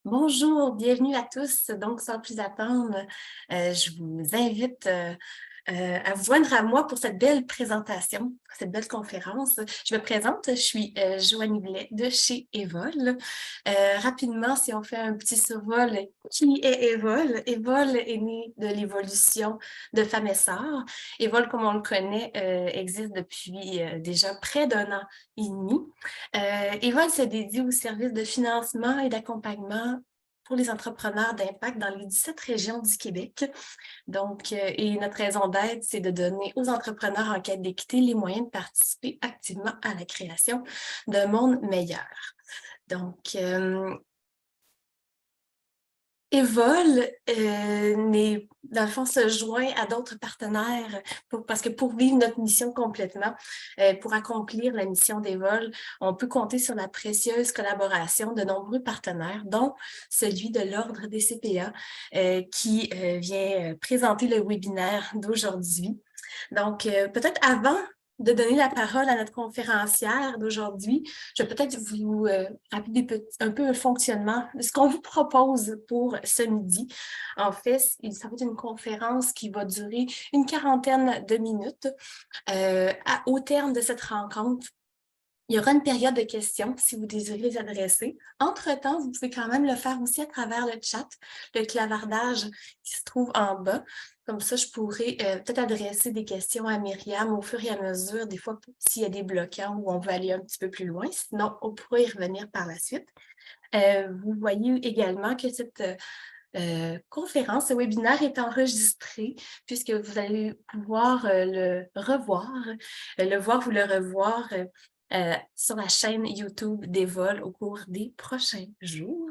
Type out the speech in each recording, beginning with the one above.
Bonjour, bienvenue à tous. Donc, sans plus attendre, je vous invite à vous joindre à moi pour cette belle présentation, pour cette belle conférence. Je me présente, je suis Joanie Blais de chez Evol. Rapidement, si on fait un petit survol, qui est Evol? Evol est né de l'évolution de Femmes et Sœurs. Evol, comme on le connaît, existe depuis déjà près d'un an et demi. Evol se dédie au service de financement et d'accompagnement pour les entrepreneurs d'impact dans les 17 régions du Québec. Donc, et notre raison d'être, c'est de donner aux entrepreneurs en quête d'équité les moyens de participer activement à la création d'un monde meilleur. Donc, Evol, dans le fond, se joint à d'autres partenaires parce que pour vivre notre mission complètement, pour accomplir la mission d'Evol, on peut compter sur la précieuse collaboration de nombreux partenaires, dont celui de l'Ordre des CPA, qui vient présenter le webinaire d'aujourd'hui. Donc, peut-être avant de donner la parole à notre conférencière d'aujourd'hui, je vais peut-être vous rappeler un peu le fonctionnement de ce qu'on vous propose pour ce midi. En fait, ça va être une conférence qui va durer une quarantaine de minutes. Au terme de cette rencontre, il y aura une période de questions si vous désirez les adresser. Entre-temps, vous pouvez quand même le faire aussi à travers le chat, le clavardage qui se trouve en bas. Comme ça, je pourrais peut-être adresser des questions à Myriam au fur et à mesure, des fois s'il y a des bloquants où on veut aller un petit peu plus loin. Sinon, on pourra y revenir par la suite. Vous voyez également que cette conférence, ce webinaire est enregistré puisque vous allez pouvoir le revoir, le voir ou le revoir sur la chaîne YouTube d'Evol au cours des prochains jours.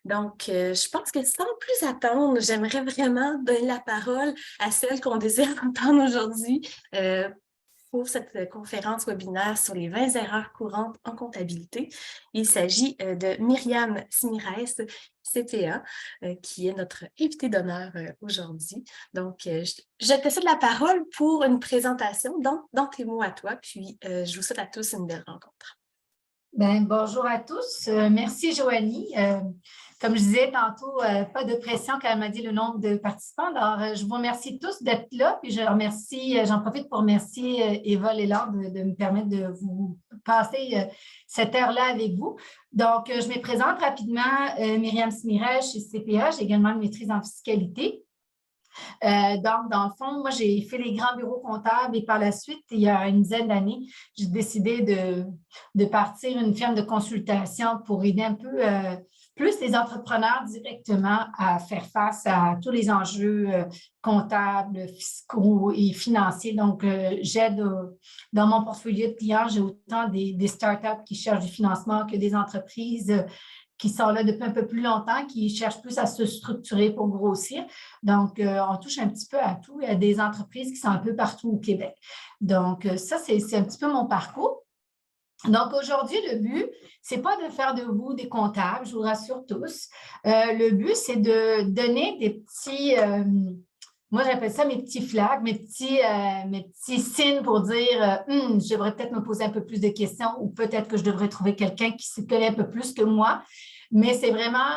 Donc, je pense que sans plus attendre, j'aimerais vraiment donner la parole à celle qu'on désire entendre aujourd'hui pour cette conférence webinaire sur les 20 erreurs courantes en comptabilité. Il s'agit de Myriam Simires, CPA, qui est notre invitée d'honneur aujourd'hui. Donc, je te cède la parole pour une présentation dans tes mots à toi, puis je vous souhaite à tous une belle rencontre. Bonjour à tous. Merci, Joanie. Comme je disais tantôt, pas de pression quand elle m'a dit le nombre de participants. Alors, je vous remercie tous d'être là. Puis j'en profite pour remercier Evol et Laure de me permettre de vous passer cette heure-là avec vous. Donc, je me présente rapidement, Myriam Simires chez CPA. J'ai également une maîtrise en fiscalité. Donc, dans le fond, moi, j'ai fait les grands bureaux comptables et par la suite, il y a une dizaine d'années, j'ai décidé de partir une firme de consultation pour aider un peu plus les entrepreneurs directement à faire face à tous les enjeux comptables, fiscaux et financiers. Donc, j'aide dans mon portfolio de clients, j'ai autant des startups qui cherchent du financement que des entreprises qui sont là depuis un peu plus longtemps, qui cherchent plus à se structurer pour grossir. Donc, on touche un petit peu à tout. Il y a des entreprises qui sont un peu partout au Québec. Donc, ça, c'est un petit peu mon parcours. Donc, aujourd'hui, le but, ce n'est pas de faire de vous des comptables, je vous rassure tous. Le but, c'est de donner des petits... moi, j'appelle ça mes petits flags, mes petits signes pour dire je devrais peut-être me poser un peu plus de questions ou peut-être que je devrais trouver quelqu'un qui s'y connaît un peu plus que moi. Mais c'est vraiment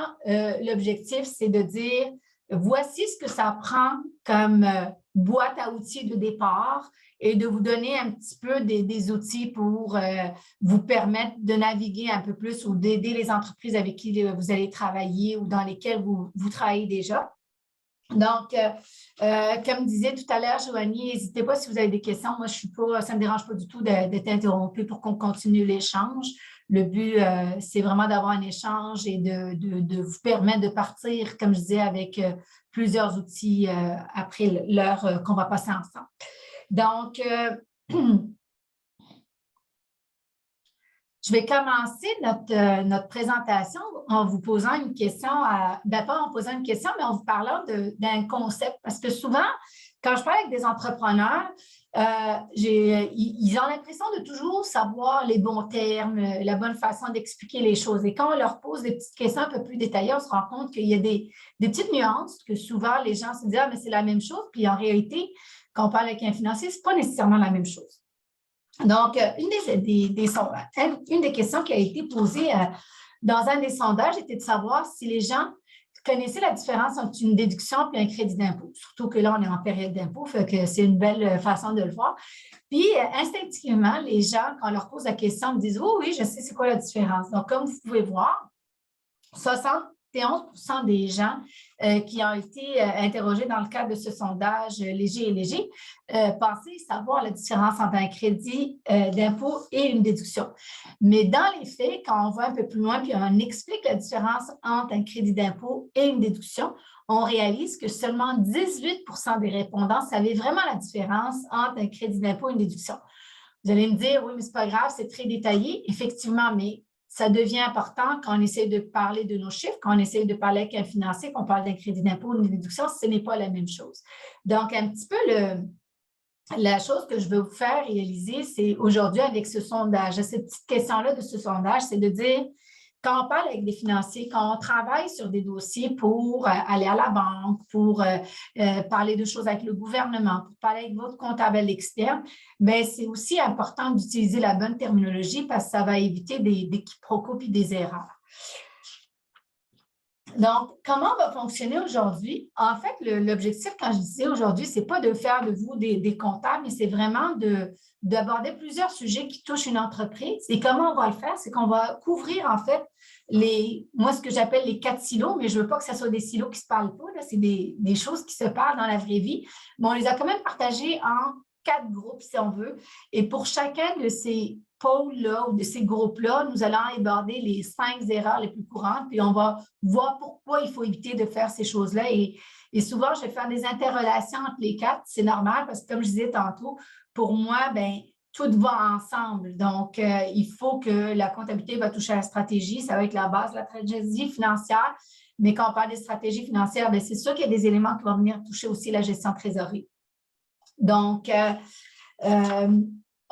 l'objectif, c'est de dire voici ce que ça prend comme boîte à outils de départ et de vous donner un petit peu des outils pour vous permettre de naviguer un peu plus ou d'aider les entreprises avec qui vous allez travailler ou dans lesquelles vous travaillez déjà. Donc, comme disait tout à l'heure, Joanie, n'hésitez pas si vous avez des questions. Moi, ça ne me dérange pas du tout d'être interrompue pour qu'on continue l'échange. Le but, c'est vraiment d'avoir un échange et de vous permettre de partir, comme je disais, avec plusieurs outils après l'heure qu'on va passer ensemble. Donc, je vais commencer notre présentation en vous posant une question, pas en posant une question, mais en vous parlant d'un concept. Parce que souvent, quand je parle avec des entrepreneurs, ils ont l'impression de toujours savoir les bons termes, la bonne façon d'expliquer les choses. Et quand on leur pose des petites questions un peu plus détaillées, on se rend compte qu'il y a des petites nuances que souvent les gens se disent « Ah, mais c'est la même chose ». Puis en réalité, quand on parle avec un financier, ce n'est pas nécessairement la même chose. Donc, une des questions qui a été posée dans un des sondages était de savoir si les gens connaissaient la différence entre une déduction et un crédit d'impôt. Surtout que là, on est en période d'impôt, fait que c'est une belle façon de le voir. Puis, instinctivement, les gens, quand on leur pose la question, me disent « Oh oui, je sais c'est quoi la différence. » Donc, comme vous pouvez voir, 71% des gens qui ont été interrogés dans le cadre de ce sondage léger et léger pensaient savoir la différence entre un crédit d'impôt et une déduction. Mais dans les faits, quand on va un peu plus loin puis on explique la différence entre un crédit d'impôt et une déduction, on réalise que seulement 18% des répondants savaient vraiment la différence entre un crédit d'impôt et une déduction. Vous allez me dire, oui, mais ce n'est pas grave, c'est très détaillé. Effectivement, mais ça devient important quand on essaie de parler de nos chiffres, quand on essaie de parler avec un financier, qu'on parle d'un crédit d'impôt ou d'une déduction, ce n'est pas la même chose. Donc, un petit peu la chose que je veux vous faire réaliser, c'est aujourd'hui avec ce sondage, cette petite question-là de ce sondage, c'est de dire, quand on parle avec des financiers, quand on travaille sur des dossiers pour aller à la banque, pour parler de choses avec le gouvernement, pour parler avec votre comptable externe, bien, c'est aussi important d'utiliser la bonne terminologie parce que ça va éviter des quiproquos et des erreurs. Donc, comment on va fonctionner aujourd'hui? En fait, l'objectif, quand je disais aujourd'hui, ce n'est pas de faire de vous des comptables, mais c'est vraiment d'aborder plusieurs sujets qui touchent une entreprise. Et comment on va le faire? C'est qu'on va couvrir, en fait, moi, ce que j'appelle les 4 silos, mais je ne veux pas que ce soit des silos qui ne se parlent pas. C'est des choses qui se parlent dans la vraie vie. Mais on les a quand même partagés en 4 groupes, si on veut. Et pour chacun de ces pôles-là ou de ces groupes-là, nous allons aborder les 5 erreurs les plus courantes, puis on va voir pourquoi il faut éviter de faire ces choses-là. Et souvent, je vais faire des interrelations entre les 4. C'est normal parce que, comme je disais tantôt, pour moi, bien, tout va ensemble. Donc, il faut que la comptabilité va toucher à la stratégie. Ça va être la base de la stratégie financière. Mais quand on parle de stratégie financière, bien, c'est sûr qu'il y a des éléments qui vont venir toucher aussi la gestion de trésorerie. Donc,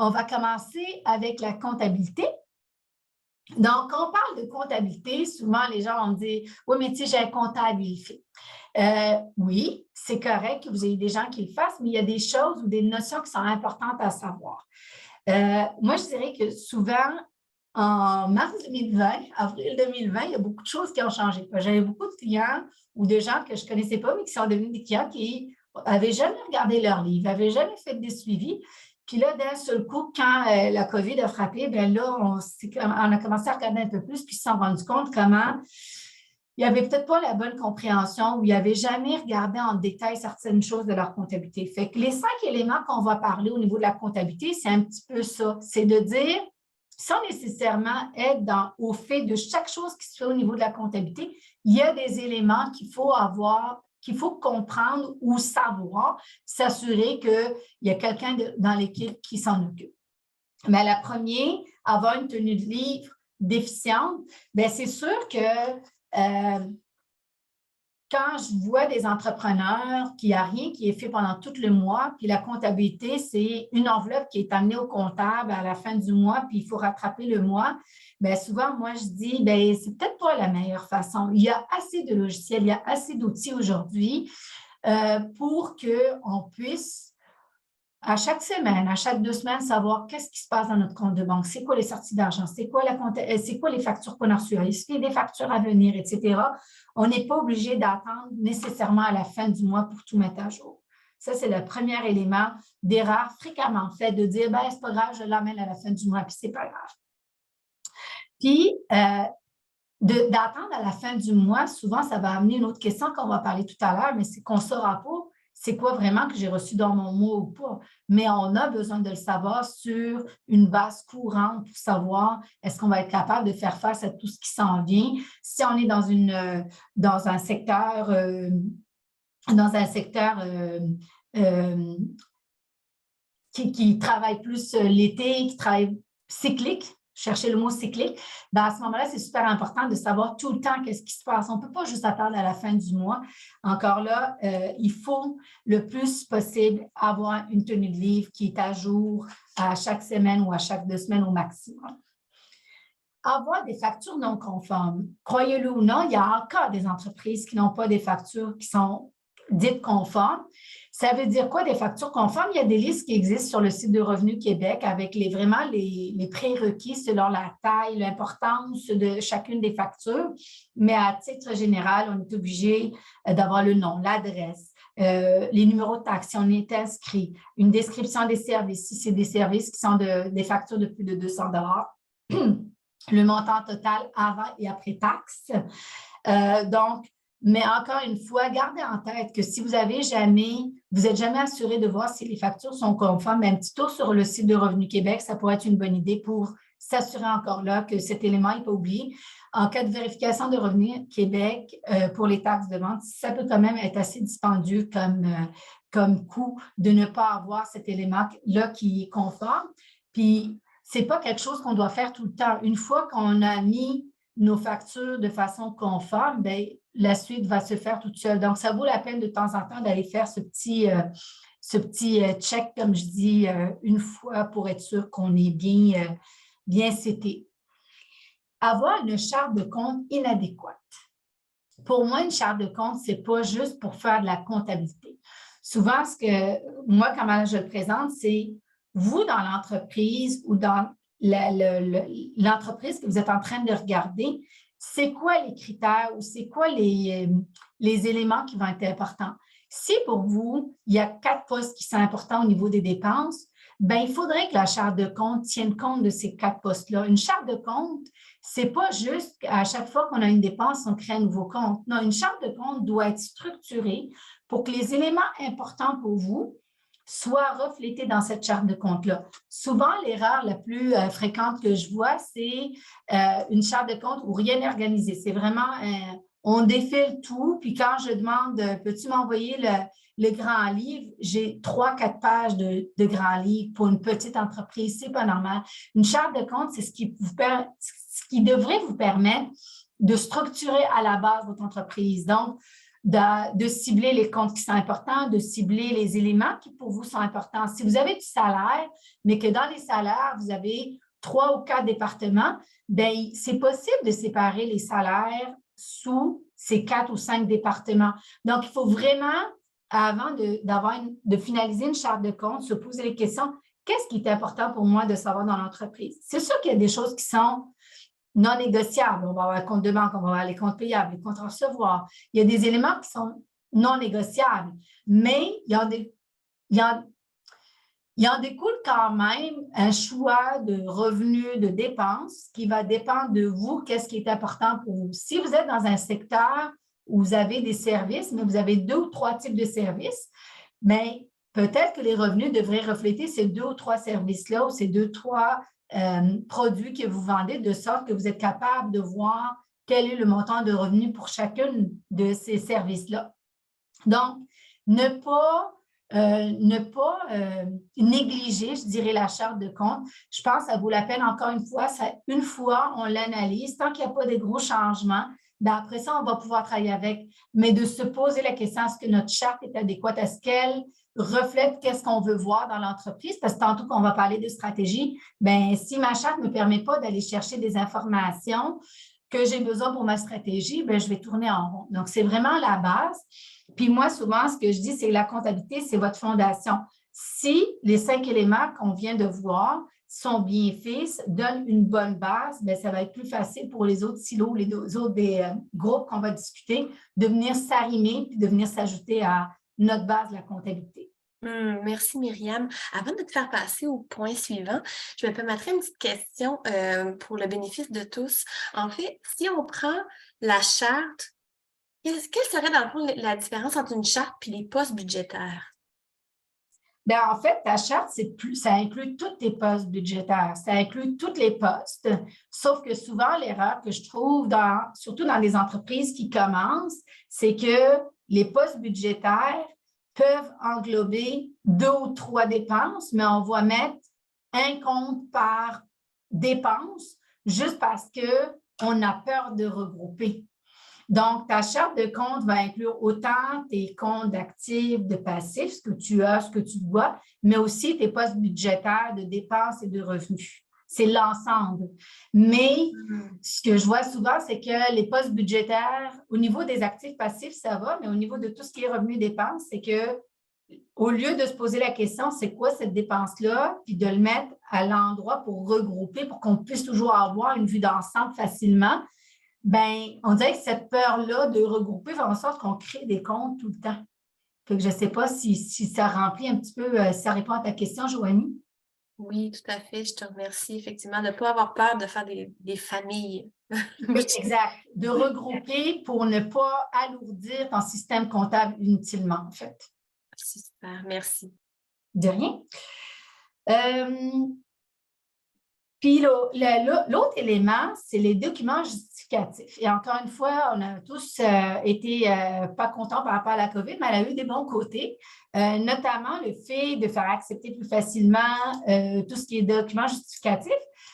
on va commencer avec la comptabilité. Donc, quand on parle de comptabilité, souvent les gens vont me dire « Oui, mais tu sais, j'ai un comptable, il le fait. » Oui, c'est correct que vous ayez des gens qui le fassent, mais il y a des choses ou des notions qui sont importantes à savoir. Moi, je dirais que souvent, en mars 2020, avril 2020, il y a beaucoup de choses qui ont changé. J'avais beaucoup de clients ou de gens que je ne connaissais pas, mais qui sont devenus des clients qui n'avaient jamais regardé leur livre, n'avaient jamais fait des suivis. Puis là, d'un seul coup, quand la COVID a frappé, bien là, on a commencé à regarder un peu plus, puis ils se sont rendus compte comment il n'y avait peut-être pas la bonne compréhension ou ils n'avaient jamais regardé en détail certaines choses de leur comptabilité. Fait que les 5 éléments qu'on va parler au niveau de la comptabilité, c'est un petit peu ça. C'est de dire, sans nécessairement être au fait de chaque chose qui se fait au niveau de la comptabilité, il y a des éléments qu'il faut avoir, qu'il faut comprendre ou savoir, s'assurer qu'il y a quelqu'un dans l'équipe qui s'en occupe. Mais la première, avoir une tenue de livre déficiente, bien, c'est sûr que quand je vois des entrepreneurs qui a rien qui est fait pendant tout le mois, puis la comptabilité, c'est une enveloppe qui est amenée au comptable à la fin du mois, puis il faut rattraper le mois, bien souvent, moi, je dis, bien, c'est peut-être pas la meilleure façon. Il y a assez de logiciels, il y a assez d'outils aujourd'hui pour qu'on puisse à chaque semaine, à chaque 2 semaines, savoir qu'est-ce qui se passe dans notre compte de banque, c'est quoi les sorties d'argent, c'est quoi les factures qu'on a reçues, est-ce qu'il y a des factures à venir, etc. On n'est pas obligé d'attendre nécessairement à la fin du mois pour tout mettre à jour. Ça, c'est le premier élément d'erreur fréquemment fait de dire, ben c'est pas grave, je l'amène à la fin du mois, puis c'est pas grave. Puis, d'attendre à la fin du mois, souvent, ça va amener une autre question qu'on va parler tout à l'heure, mais c'est qu'on ne saura pas c'est quoi vraiment que j'ai reçu dans mon mois ou pas. Mais on a besoin de le savoir sur une base courante pour savoir est-ce qu'on va être capable de faire face à tout ce qui s'en vient. Si on est dans un secteur qui travaille plus l'été, qui travaille cyclique, chercher le mot cyclique, bien à ce moment-là, c'est super important de savoir tout le temps qu'est-ce qui se passe. On ne peut pas juste attendre à la fin du mois. Encore là, il faut le plus possible avoir une tenue de livre qui est à jour à chaque semaine ou à chaque 2 semaines au maximum. Avoir des factures non conformes. Croyez-le ou non, il y a encore des entreprises qui n'ont pas des factures qui sont dites conformes. Ça veut dire quoi, des factures conformes? Il y a des listes qui existent sur le site de Revenu Québec avec vraiment les prérequis selon la taille, l'importance de chacune des factures. Mais à titre général, on est obligé d'avoir le nom, l'adresse, les numéros de taxes si on est inscrit, une description des services, si c'est des services qui sont des factures de plus de 200 $, le montant total avant et après taxes. Mais encore une fois, gardez en tête que si vous n'êtes jamais assuré de voir si les factures sont conformes, un petit tour sur le site de Revenu Québec, ça pourrait être une bonne idée pour s'assurer encore là que cet élément n'est pas oublié. En cas de vérification de Revenu Québec pour les taxes de vente, ça peut quand même être assez dispendieux comme coût de ne pas avoir cet élément-là qui est conforme. Puis, ce n'est pas quelque chose qu'on doit faire tout le temps. Une fois qu'on a mis nos factures de façon conforme, bien, la suite va se faire toute seule. Donc, ça vaut la peine de temps en temps d'aller faire ce petit check, comme je dis, une fois pour être sûr qu'on est bien seté. Avoir une charte de compte inadéquate. Pour moi, une charte de compte, ce n'est pas juste pour faire de la comptabilité. Souvent, moi, comment je le présente, c'est vous dans l'entreprise ou dans l'entreprise que vous êtes en train de regarder, c'est quoi les critères ou c'est quoi les éléments qui vont être importants? Si pour vous, il y a 4 postes qui sont importants au niveau des dépenses, bien, il faudrait que la charte de compte tienne compte de ces 4 postes-là. Une charte de compte, ce n'est pas juste à chaque fois qu'on a une dépense, on crée un nouveau compte. Non, une charte de compte doit être structurée pour que les éléments importants pour vous soit reflété dans cette charte de compte-là. Souvent, l'erreur la plus fréquente que je vois, c'est une charte de compte où rien n'est organisé. C'est vraiment, on défile tout, puis quand je demande, peux-tu m'envoyer le grand livre, j'ai 3-4 pages de grand livre pour une petite entreprise, c'est pas normal. Une charte de compte, c'est ce qui devrait vous permettre de structurer à la base votre entreprise. Donc, de cibler les comptes qui sont importants, de cibler les éléments qui pour vous sont importants. Si vous avez du salaire, mais que dans les salaires, vous avez 3 ou 4 départements, bien, c'est possible de séparer les salaires sous ces 4 ou 5 départements. Donc, il faut vraiment, avant de finaliser une charte de compte, se poser les questions, qu'est-ce qui est important pour moi de savoir dans l'entreprise? C'est sûr qu'il y a des choses qui sont non négociables. On va avoir les comptes de banque, on va avoir les comptes payables, les comptes à recevoir. Il y a des éléments qui sont non négociables, mais il en découle quand même un choix de revenus, de dépenses qui va dépendre de vous, qu'est-ce qui est important pour vous. Si vous êtes dans un secteur où vous avez des services, mais vous avez 2 ou 3 types de services, bien, peut-être que les revenus devraient refléter ces 2 ou 3 services-là ou ces 2 ou 3 produits que vous vendez, de sorte que vous êtes capable de voir quel est le montant de revenus pour chacun de ces services-là. Donc, ne pas négliger, je dirais, la charte de compte. Je pense que ça vaut la peine, encore une fois, on l'analyse. Tant qu'il n'y a pas de gros changements, bien après ça, on va pouvoir travailler avec. Mais de se poser la question, est-ce que notre charte est adéquate? Est-ce qu'elle reflète qu'est-ce qu'on veut voir dans l'entreprise? Parce que tantôt qu'on va parler de stratégie, bien, si ma charte ne me permet pas d'aller chercher des informations que j'ai besoin pour ma stratégie, bien, je vais tourner en rond. Donc, c'est vraiment la base. Puis moi, souvent, ce que je dis, c'est que la comptabilité, c'est votre fondation. Si les 5 éléments qu'on vient de voir sont bien faits, donnent une bonne base, bien, ça va être plus facile pour les autres silos, les autres groupes qu'on va discuter, de venir s'arrimer puis de venir s'ajouter à notre base de la comptabilité. Merci Myriam. Avant de te faire passer au point suivant, je me permettrai une petite question pour le bénéfice de tous. En fait, si on prend la charte, quelle serait dans le fond la différence entre une charte et les postes budgétaires? Bien, en fait, ta charte, ça inclut tous tes postes budgétaires, ça inclut tous les postes, sauf que souvent, l'erreur que je trouve, surtout dans les entreprises qui commencent, c'est que les postes budgétaires peuvent englober 2 ou 3 dépenses, mais on va mettre un compte par dépense juste parce qu'on a peur de regrouper. Donc, ta charte de compte va inclure autant tes comptes d'actifs, de passifs, ce que tu as, ce que tu dois, mais aussi tes postes budgétaires de dépenses et de revenus. c'est l'ensemble. Mais ce que je vois souvent, c'est que les postes budgétaires, au niveau des actifs passifs, ça va, mais au niveau de tout ce qui est revenus-dépenses, c'est que au lieu de se poser la question, c'est quoi cette dépense-là, puis de le mettre à l'endroit pour regrouper, pour qu'on puisse toujours avoir une vue d'ensemble facilement, bien, on dirait que cette peur-là de regrouper fait en sorte qu'on crée des comptes tout le temps. Fait que je ne sais pas si ça remplit un petit peu, si ça répond à ta question, Joanie. Oui, tout à fait. Je te remercie effectivement de ne pas avoir peur de faire des familles. Oui, exact. De regrouper pour ne pas alourdir ton système comptable inutilement, en fait. Super, merci. De rien. Puis l'autre élément, c'est les documents justificatifs. Et encore une fois, on a tous été pas contents par rapport à la COVID, mais elle a eu des bons côtés, notamment le fait de faire accepter plus facilement tout ce qui est documents justificatifs.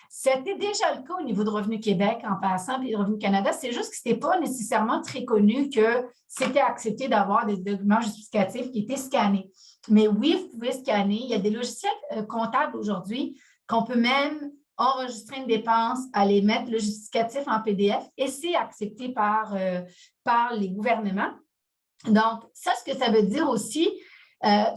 C'était déjà le cas au niveau de Revenu Québec en passant, puis Revenu Canada. C'est juste que ce n'était pas nécessairement très connu que c'était accepté d'avoir des documents justificatifs qui étaient scannés. Mais oui, vous pouvez scanner. Il y a des logiciels comptables aujourd'hui qu'on peut même enregistrer une dépense, aller mettre le justificatif en PDF et c'est accepté par les gouvernements. Donc, ça, ce que ça veut dire aussi,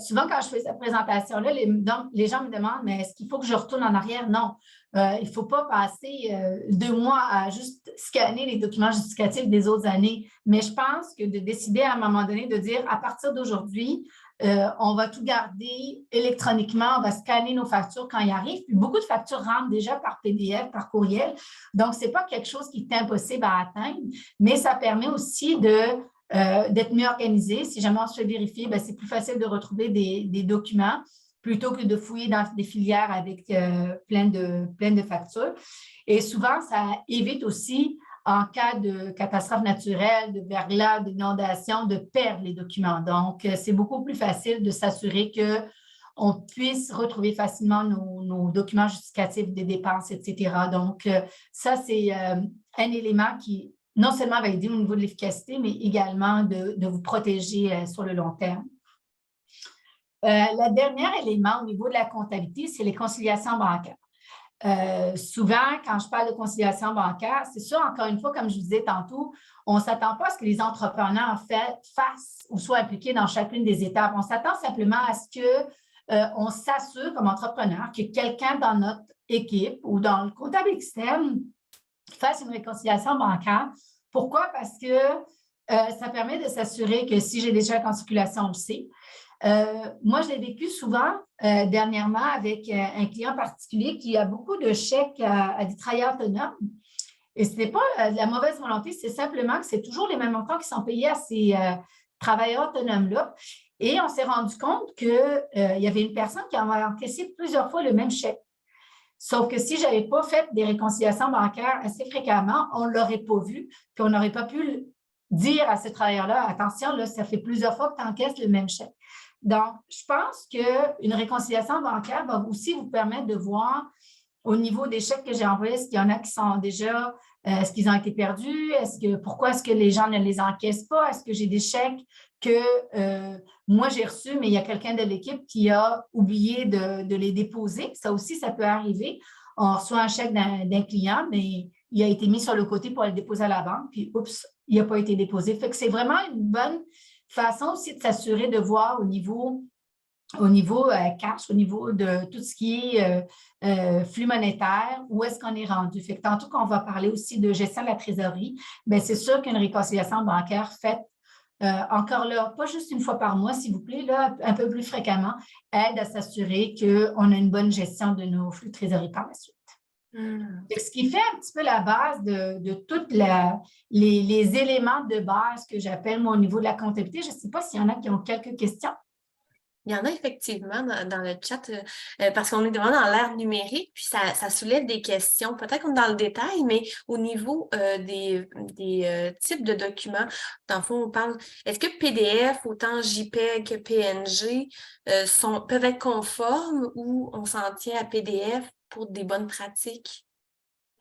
souvent quand je fais cette présentation-là, les gens me demandent, mais est-ce qu'il faut que je retourne en arrière? Non, il ne faut pas passer 2 mois à juste scanner les documents justificatifs des autres années. Mais je pense que de décider à un moment donné de dire, à partir d'aujourd'hui, on va tout garder électroniquement, on va scanner nos factures quand ils arrivent. Puis beaucoup de factures rentrent déjà par PDF, par courriel. Donc, ce n'est pas quelque chose qui est impossible à atteindre, mais ça permet aussi d'être mieux organisé. Si jamais on se fait vérifier, bien, c'est plus facile de retrouver des documents plutôt que de fouiller dans des filières avec plein de factures. Et souvent, ça évite aussi, en cas de catastrophe naturelle, de verglas, d'inondation, de perdre les documents. Donc, c'est beaucoup plus facile de s'assurer qu'on puisse retrouver facilement nos documents justificatifs des dépenses, etc. Donc, ça, c'est un élément qui non seulement va aider au niveau de l'efficacité, mais également de vous protéger sur le long terme. Le dernier élément au niveau de la comptabilité, c'est les conciliations bancaires. Souvent, quand je parle de conciliation bancaire, c'est sûr, encore une fois, comme je vous disais tantôt, on ne s'attend pas à ce que les entrepreneurs fassent ou soient impliqués dans chacune des étapes. On s'attend simplement à ce qu'on s'assure comme entrepreneur que quelqu'un dans notre équipe ou dans le comptable externe fasse une réconciliation bancaire. Pourquoi? Parce que ça permet de s'assurer que si j'ai des chèques en circulation, on le sait. Moi, je l'ai vécu souvent dernièrement avec un client particulier qui a beaucoup de chèques à des travailleurs autonomes. Et ce n'est pas de la mauvaise volonté, c'est simplement que c'est toujours les mêmes montants qui sont payés à ces travailleurs autonomes-là. Et on s'est rendu compte qu'il y avait une personne qui avait encaissé plusieurs fois le même chèque. Sauf que si je n'avais pas fait des réconciliations bancaires assez fréquemment, on ne l'aurait pas vu, puis on n'aurait pas pu dire à ce travailleur-là, attention, là, ça fait plusieurs fois que tu encaisses le même chèque. Donc, je pense qu'une réconciliation bancaire va aussi vous permettre de voir au niveau des chèques que j'ai envoyés, est-ce qu'il y en a qui sont déjà, est-ce qu'ils ont été perdus? Pourquoi est-ce que les gens ne les encaissent pas? Est-ce que j'ai des chèques que moi j'ai reçus, mais il y a quelqu'un de l'équipe qui a oublié de les déposer? Ça aussi, ça peut arriver. On reçoit un chèque d'un client, mais il a été mis sur le côté pour le déposer à la banque, puis oups, il n'a pas été déposé. Fait que c'est vraiment une bonne façon aussi de s'assurer de voir au niveau cash, au niveau de tout ce qui est flux monétaire, où est-ce qu'on est rendu. Fait que tantôt qu'on va parler aussi de gestion de la trésorerie, bien, c'est sûr qu'une réconciliation bancaire faite encore là, pas juste une fois par mois, s'il vous plaît, là, un peu plus fréquemment, aide à s'assurer qu'on a une bonne gestion de nos flux de trésorerie par la suite. Ce qui fait un petit peu la base de tous les éléments de base que j'appelle, moi, au niveau de la comptabilité. Je ne sais pas s'il y en a qui ont quelques questions. Il y en a effectivement dans le chat parce qu'on est vraiment dans l'ère numérique, puis ça soulève des questions, peut-être comme dans le détail, mais au niveau des types de documents, dans le fond, on parle, est-ce que PDF, autant JPEG que PNG, peuvent être conformes ou on s'en tient à PDF pour des bonnes pratiques?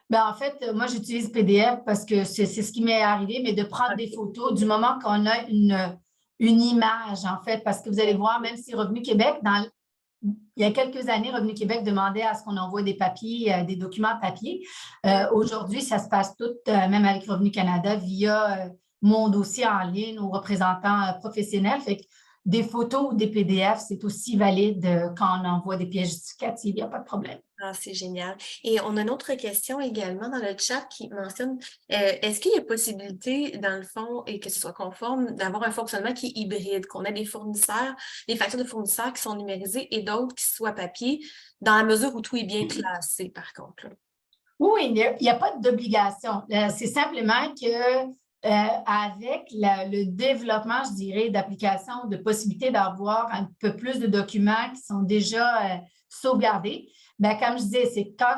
Bien, en fait, moi, j'utilise PDF parce que c'est ce qui m'est arrivé, mais de prendre des photos du moment qu'on a une image, en fait, parce que vous allez voir, même si Revenu Québec, il y a quelques années, Revenu Québec demandait à ce qu'on envoie des papiers, des documents papier. Aujourd'hui, ça se passe tout, même avec Revenu Canada, via mon dossier en ligne aux représentants professionnels. Fait que des photos ou des PDF, c'est aussi valide quand on envoie des pièces justificatives, il n'y a pas de problème. Ah, c'est génial. Et on a une autre question également dans le chat qui mentionne, est-ce qu'il y a possibilité, dans le fond, et que ce soit conforme, d'avoir un fonctionnement qui est hybride, qu'on ait des fournisseurs, des factures de fournisseurs qui sont numérisées et d'autres qui soient papier, dans la mesure où tout est bien classé, par contre, là? Oui, il n'y a pas d'obligation. C'est simplement que avec le développement, je dirais, d'applications, de possibilités d'avoir un peu plus de documents qui sont déjà sauvegardés, bien, comme je disais, c'est quand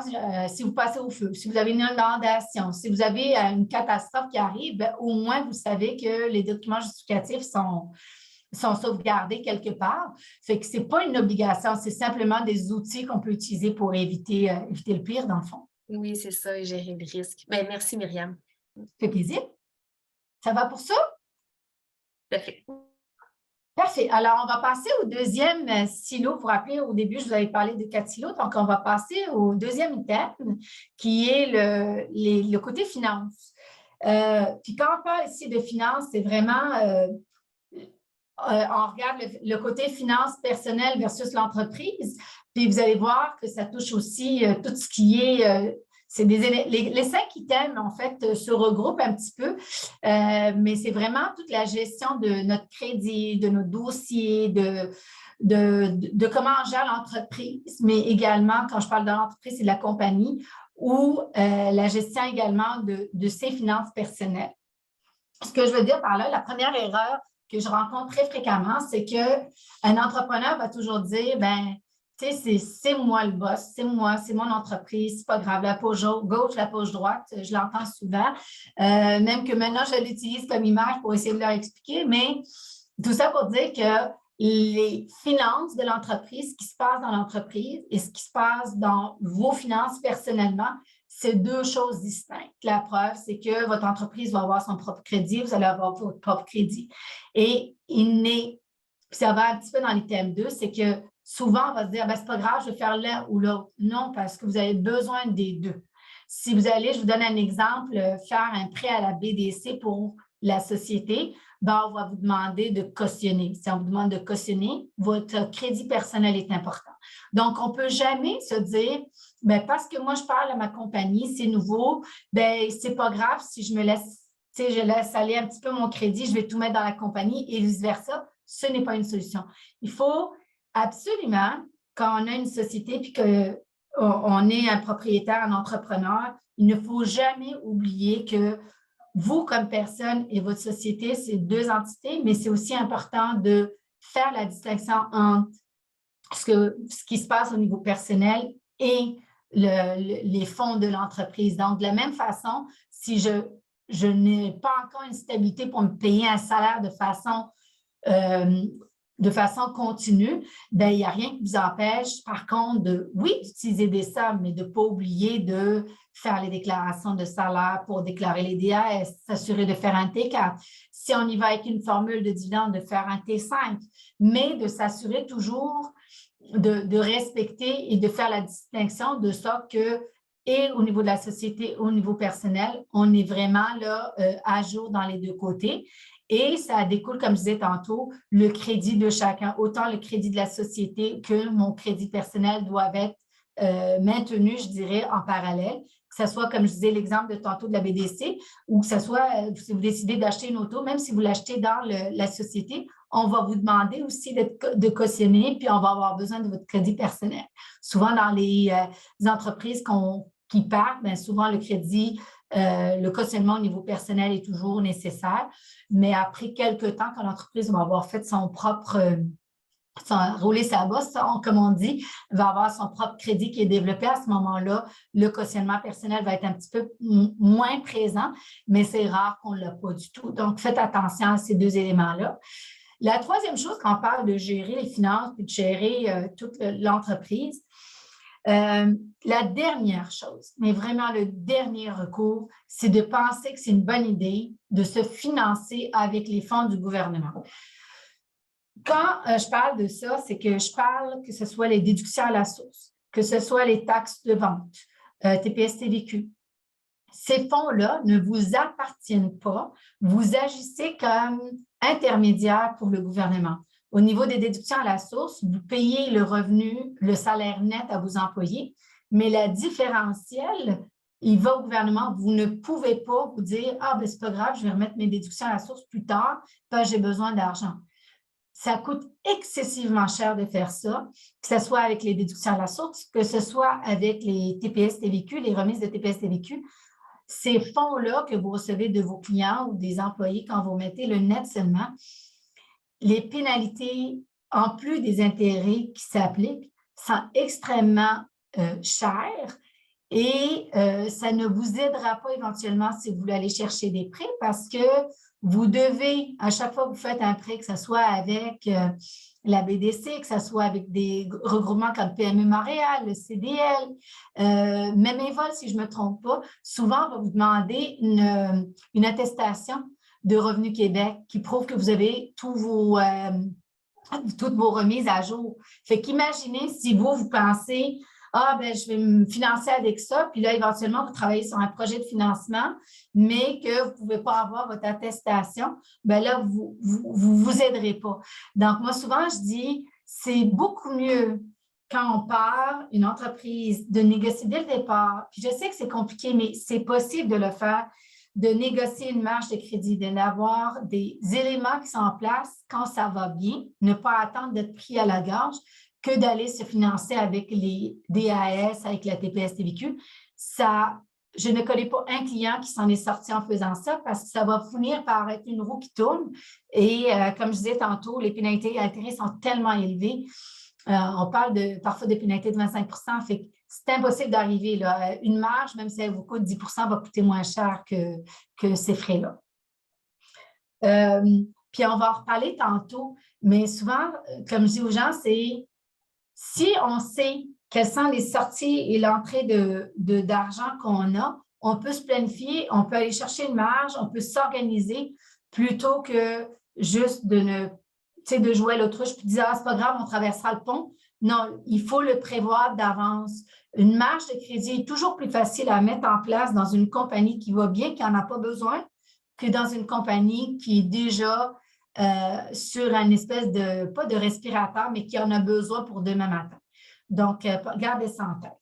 si vous passez au feu, si vous avez une inondation, si vous avez une catastrophe qui arrive, bien, au moins vous savez que les documents justificatifs sont sauvegardés quelque part. Fait que ce n'est pas une obligation, c'est simplement des outils qu'on peut utiliser pour éviter le pire, dans le fond. Oui, c'est ça, et gérer le risque. Ben, merci, Myriam. Ça fait plaisir. Ça va pour ça? Parfait. Parfait. Alors, on va passer au deuxième silo. Vous vous rappelez, au début, je vous avais parlé de 4 silos. Donc, on va passer au deuxième thème, qui est le côté finance. Puis quand on parle ici de finance, c'est vraiment, on regarde le côté finance personnelle versus l'entreprise. Puis vous allez voir que ça touche aussi tout ce qui est c'est les 5 items, en fait, se regroupent un petit peu, mais c'est vraiment toute la gestion de notre crédit, de nos dossiers, de comment on gère l'entreprise, mais également, quand je parle de l'entreprise, c'est de la compagnie, ou la gestion également de ses finances personnelles. Ce que je veux dire par là, la première erreur que je rencontre très fréquemment, c'est qu'un entrepreneur va toujours dire, ben, tu sais, c'est moi le boss, c'est moi, c'est mon entreprise, c'est pas grave, la poche gauche, la poche droite, je l'entends souvent, même que maintenant, je l'utilise comme image pour essayer de leur expliquer, mais tout ça pour dire que les finances de l'entreprise, ce qui se passe dans l'entreprise et ce qui se passe dans vos finances personnellement, c'est 2 choses distinctes. La preuve, c'est que votre entreprise va avoir son propre crédit, vous allez avoir votre propre crédit. Et ça va un petit peu dans l'item 2, c'est que souvent, on va se dire, ben, c'est pas grave, je vais faire l'un ou l'autre. Non, parce que vous avez besoin des 2. Si vous allez, je vous donne un exemple, faire un prêt à la BDC pour la société, ben, on va vous demander de cautionner. Si on vous demande de cautionner, votre crédit personnel est important. Donc, on ne peut jamais se dire, ben, parce que moi, je parle à ma compagnie, c'est nouveau, ben, c'est pas grave si je me laisse, tu sais, je laisse aller un petit peu mon crédit, je vais tout mettre dans la compagnie et vice-versa. Ce n'est pas une solution. Il faut absolument, quand on a une société puis qu'on est un propriétaire, un entrepreneur, il ne faut jamais oublier que vous, comme personne et votre société, c'est 2 entités, mais c'est aussi important de faire la distinction entre ce qui se passe au niveau personnel et les fonds de l'entreprise. Donc, de la même façon, si je n'ai pas encore une stabilité pour me payer un salaire de façon continue, bien, il n'y a rien qui vous empêche, par contre, d'utiliser des sommes, mais de ne pas oublier de faire les déclarations de salaire pour déclarer les DAS, s'assurer de faire un T4. Si on y va avec une formule de dividende, de faire un T5, mais de s'assurer toujours de respecter et de faire la distinction de sorte que, et au niveau de la société, au niveau personnel, on est vraiment là à jour dans les 2 côtés. Et ça découle, comme je disais tantôt, le crédit de chacun. Autant le crédit de la société que mon crédit personnel doivent être maintenus, je dirais, en parallèle. Que ce soit, comme je disais, l'exemple de tantôt de la BDC, ou que ce soit, si vous décidez d'acheter une auto, même si vous l'achetez dans la société, on va vous demander aussi de cautionner, puis on va avoir besoin de votre crédit personnel. Souvent, dans les entreprises qui partent, bien, souvent le crédit, le cautionnement au niveau personnel est toujours nécessaire, mais après quelques temps, quand l'entreprise va avoir fait son propre, rouler sa bosse, comme on dit, va avoir son propre crédit qui est développé à ce moment-là, le cautionnement personnel va être un petit peu moins présent, mais c'est rare qu'on ne l'a pas du tout. Donc, faites attention à ces 2 éléments-là. La troisième chose, quand on parle de gérer les finances et de gérer toute l'entreprise, la dernière chose, mais vraiment le dernier recours, c'est de penser que c'est une bonne idée de se financer avec les fonds du gouvernement. Quand je parle de ça, c'est que je parle que ce soit les déductions à la source, que ce soit les taxes de vente, TPS, TVQ. Ces fonds-là ne vous appartiennent pas. Vous agissez comme intermédiaire pour le gouvernement. Au niveau des déductions à la source, vous payez le revenu, le salaire net à vos employés, mais la différentielle, il va au gouvernement. Vous ne pouvez pas vous dire « Ah, ben c'est pas grave, je vais remettre mes déductions à la source plus tard, parce que j'ai besoin d'argent. » Ça coûte excessivement cher de faire ça, que ce soit avec les déductions à la source, que ce soit avec les TPS TVQ, les remises de TPS TVQ. Ces fonds-là que vous recevez de vos clients ou des employés quand vous mettez le net seulement, les pénalités, en plus des intérêts qui s'appliquent, sont extrêmement chères et ça ne vous aidera pas éventuellement si vous voulez aller chercher des prêts parce que vous devez, à chaque fois que vous faites un prêt, que ce soit avec la BDC, que ce soit avec des regroupements comme PME Montréal, le CDL, même Evol, si je ne me trompe pas, souvent, on va vous demander une attestation de Revenu Québec qui prouve que vous avez toutes vos remises à jour. Fait qu'imaginez si vous pensez « Ah, ben je vais me financer avec ça », puis là, éventuellement, vous travaillez sur un projet de financement, mais que vous ne pouvez pas avoir votre attestation, bien là, vous aiderez pas. Donc, moi, souvent, je dis, c'est beaucoup mieux quand on part une entreprise de négocier dès le départ. Puis je sais que c'est compliqué, mais c'est possible de le faire, de négocier une marge de crédit, d'avoir des éléments qui sont en place quand ça va bien, ne pas attendre d'être pris à la gorge, que d'aller se financer avec les DAS, avec la TPS-TVQ. Je ne connais pas un client qui s'en est sorti en faisant ça parce que ça va finir par être une roue qui tourne. Et comme je disais tantôt, les pénalités à intérêt sont tellement élevées. On parle parfois de pénalités de 25 %. Fait que c'est impossible d'arriver là. Une marge, même si elle vous coûte 10 % va coûter moins cher que ces frais-là. Puis on va en reparler tantôt, mais souvent, comme je dis aux gens, c'est si on sait quelles sont les sorties et l'entrée d'argent qu'on a, on peut se planifier, on peut aller chercher une marge, on peut s'organiser plutôt que juste de jouer à l'autruche et de dire « Ah, c'est pas grave, on traversera le pont ». Non, il faut le prévoir d'avance. Une marge de crédit est toujours plus facile à mettre en place dans une compagnie qui va bien, qui n'en a pas besoin, que dans une compagnie qui est déjà sur un espèce pas de respirateur, mais qui en a besoin pour demain matin. Donc, gardez ça en tête.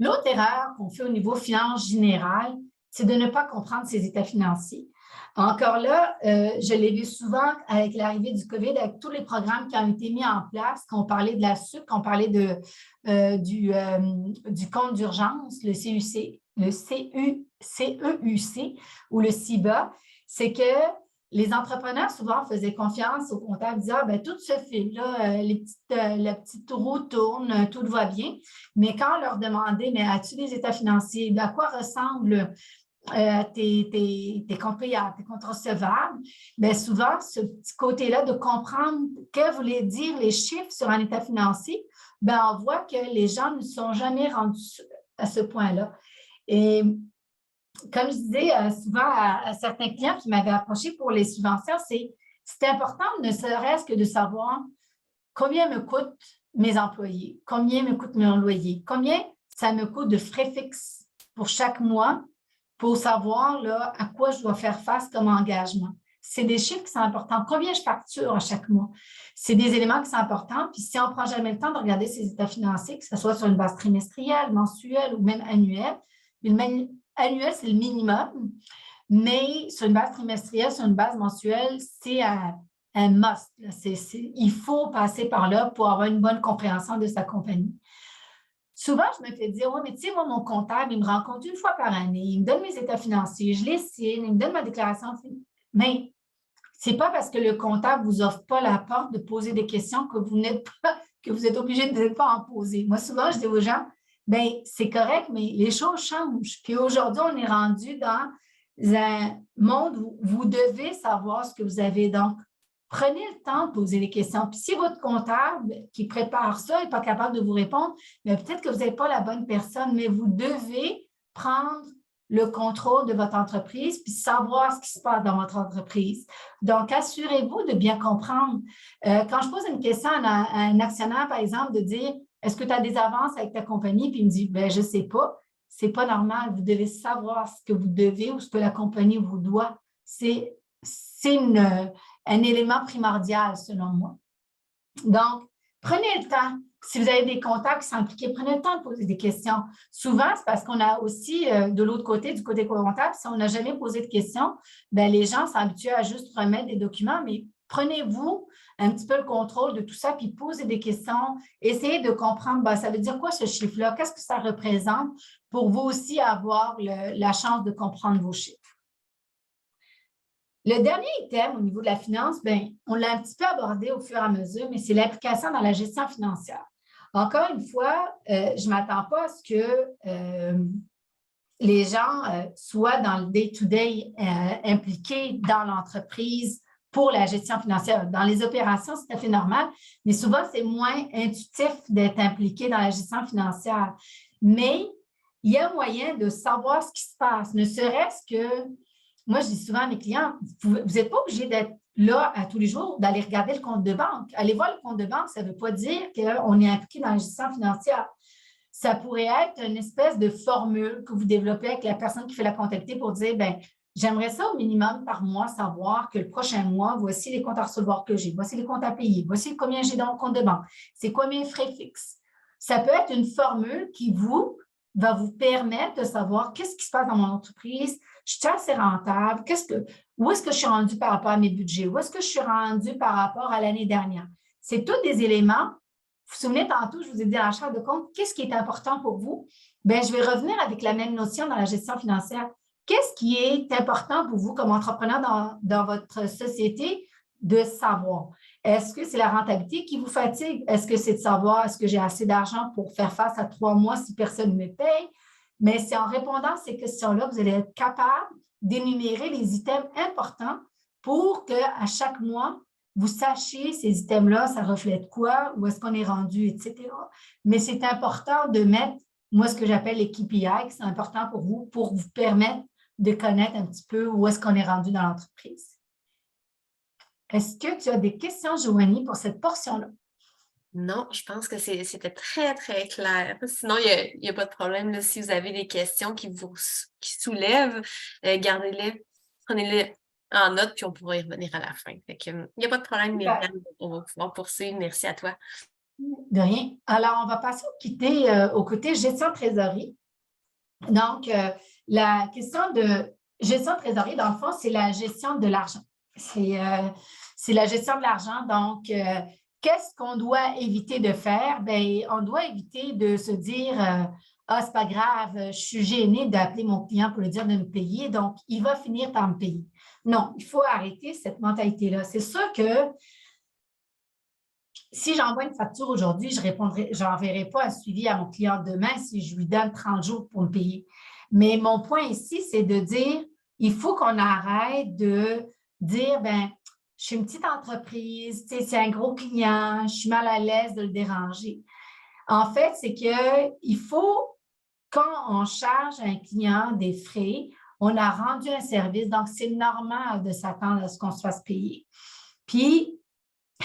L'autre erreur qu'on fait au niveau finance générale, c'est de ne pas comprendre ses états financiers. Encore là, je l'ai vu souvent avec l'arrivée du COVID, avec tous les programmes qui ont été mis en place, qu'on parlait de la SUC, qu'on parlait du compte d'urgence, le CEUC ou le CIBA, c'est que les entrepreneurs, souvent, faisaient confiance aux comptables, disaient « Ah, bien, tout se file, là, la petite roue tourne, tout va bien. » Mais quand on leur demandait « Mais as-tu des états financiers? À quoi ressemblent tes comptes payables, tes comptes recevables? » Bien, souvent, ce petit côté-là de comprendre que voulaient dire les chiffres sur un état financier, bien, on voit que les gens ne sont jamais rendus à ce point-là. Et comme je disais souvent à certains clients qui m'avaient approché pour les subventions, c'est important ne serait-ce que de savoir combien me coûtent mes employés, combien me coûte mon loyer, combien ça me coûte de frais fixes pour chaque mois pour savoir là, à quoi je dois faire face comme engagement. C'est des chiffres qui sont importants. Combien je facture à chaque mois? C'est des éléments qui sont importants. Puis si on ne prend jamais le temps de regarder ses états financiers, que ce soit sur une base trimestrielle, mensuelle ou même annuelle, annuel, c'est le minimum, mais sur une base trimestrielle, sur une base mensuelle, c'est un must. Il faut passer par là pour avoir une bonne compréhension de sa compagnie. Souvent, je me fais dire « Oui, mais tu sais, moi, mon comptable, il me rencontre une fois par année, il me donne mes états financiers, je les signe, il me donne ma déclaration. » Mais ce n'est pas parce que le comptable ne vous offre pas la porte de poser des questions que vous êtes obligé de ne pas en poser. Moi, souvent, je dis aux gens, bien, c'est correct, mais les choses changent. Puis aujourd'hui, on est rendu dans un monde où vous devez savoir ce que vous avez. Donc, prenez le temps de poser les questions. Puis si votre comptable qui prépare ça n'est pas capable de vous répondre, bien, peut-être que vous n'êtes pas la bonne personne, mais vous devez prendre le contrôle de votre entreprise puis savoir ce qui se passe dans votre entreprise. Donc, assurez-vous de bien comprendre. Quand je pose une question à un actionnaire, par exemple, de dire « Est-ce que tu as des avances avec ta compagnie? » Puis il me dit « Ben, je ne sais pas. » C'est pas normal. Vous devez savoir ce que vous devez ou ce que la compagnie vous doit. C'est un élément primordial, selon moi. Donc, prenez le temps. Si vous avez des contacts qui sont impliqués, prenez le temps de poser des questions. Souvent, c'est parce qu'on a aussi, de l'autre côté, du côté comptable, si on n'a jamais posé de questions, bien, les gens sont habitués à juste remettre des documents, mais prenez-vous un petit peu le contrôle de tout ça, puis posez des questions. Essayez de comprendre, bien, ça veut dire quoi ce chiffre-là? Qu'est-ce que ça représente pour vous aussi avoir la chance de comprendre vos chiffres? Le dernier item au niveau de la finance, bien, on l'a un petit peu abordé au fur et à mesure, mais c'est l'application dans la gestion financière. Encore une fois, je ne m'attends pas à ce que les gens soient dans le day-to-day impliqués dans l'entreprise pour la gestion financière. Dans les opérations, c'est tout à fait normal, mais souvent, c'est moins intuitif d'être impliqué dans la gestion financière. Mais il y a moyen de savoir ce qui se passe, ne serait-ce que moi, je dis souvent à mes clients, vous n'êtes pas obligé d'être là à tous les jours, d'aller regarder le compte de banque. Aller voir le compte de banque, ça ne veut pas dire qu'on est impliqué dans la gestion financière. Ça pourrait être une espèce de formule que vous développez avec la personne qui fait la comptabilité pour dire, bien, j'aimerais ça au minimum par mois savoir que le prochain mois, voici les comptes à recevoir que j'ai, voici les comptes à payer, voici combien j'ai dans le compte de banque, c'est quoi mes frais fixes. Ça peut être une formule qui va vous permettre de savoir qu'est-ce qui se passe dans mon entreprise, je suis assez rentable, où est-ce que je suis rendu par rapport à mes budgets, où est-ce que je suis rendu par rapport à l'année dernière. C'est tous des éléments. Vous vous souvenez, tantôt, je vous ai dit en charge de compte, qu'est-ce qui est important pour vous? Bien, je vais revenir avec la même notion dans la gestion financière. Qu'est-ce qui est important pour vous comme entrepreneur dans votre société de savoir? Est-ce que c'est la rentabilité qui vous fatigue? Est-ce que c'est de savoir est-ce que j'ai assez d'argent pour faire face à 3 mois si personne ne me paye? Mais c'est en répondant à ces questions-là que vous allez être capable d'énumérer les items importants pour qu'à chaque mois, vous sachiez ces items-là, ça reflète quoi, où est-ce qu'on est rendu, etc. Mais c'est important de mettre, moi, ce que j'appelle les KPI, qui sont importants pour vous permettre de connaître un petit peu où est-ce qu'on est rendu dans l'entreprise. Est-ce que tu as des questions, Joanie, pour cette portion-là? Non, je pense que c'était très, très clair. Sinon, il y a pas de problème. Là, si vous avez des questions qui soulèvent, gardez-les, prenez-les en note, puis on pourra y revenir à la fin. Fait que, il n'y a pas de problème, Myriam. On va pouvoir poursuivre. Merci à toi. De rien. Alors, on va passer au côté gestion de trésorerie. Donc, la question de gestion de trésorerie, dans le fond, c'est la gestion de l'argent. C'est la gestion de l'argent. Donc, qu'est-ce qu'on doit éviter de faire? Bien, on doit éviter de se dire ah, c'est pas grave, je suis gênée d'appeler mon client pour lui dire de me payer, donc il va finir par me payer. Non, il faut arrêter cette mentalité-là. C'est sûr que si j'envoie une facture aujourd'hui, je n'enverrai pas un suivi à mon client demain si je lui donne 30 jours pour me payer. Mais mon point ici, c'est de dire, il faut qu'on arrête de dire, ben, je suis une petite entreprise, c'est un gros client, je suis mal à l'aise de le déranger. En fait, c'est qu'il faut, quand on charge un client des frais, on a rendu un service, donc c'est normal de s'attendre à ce qu'on se fasse payer. Puis,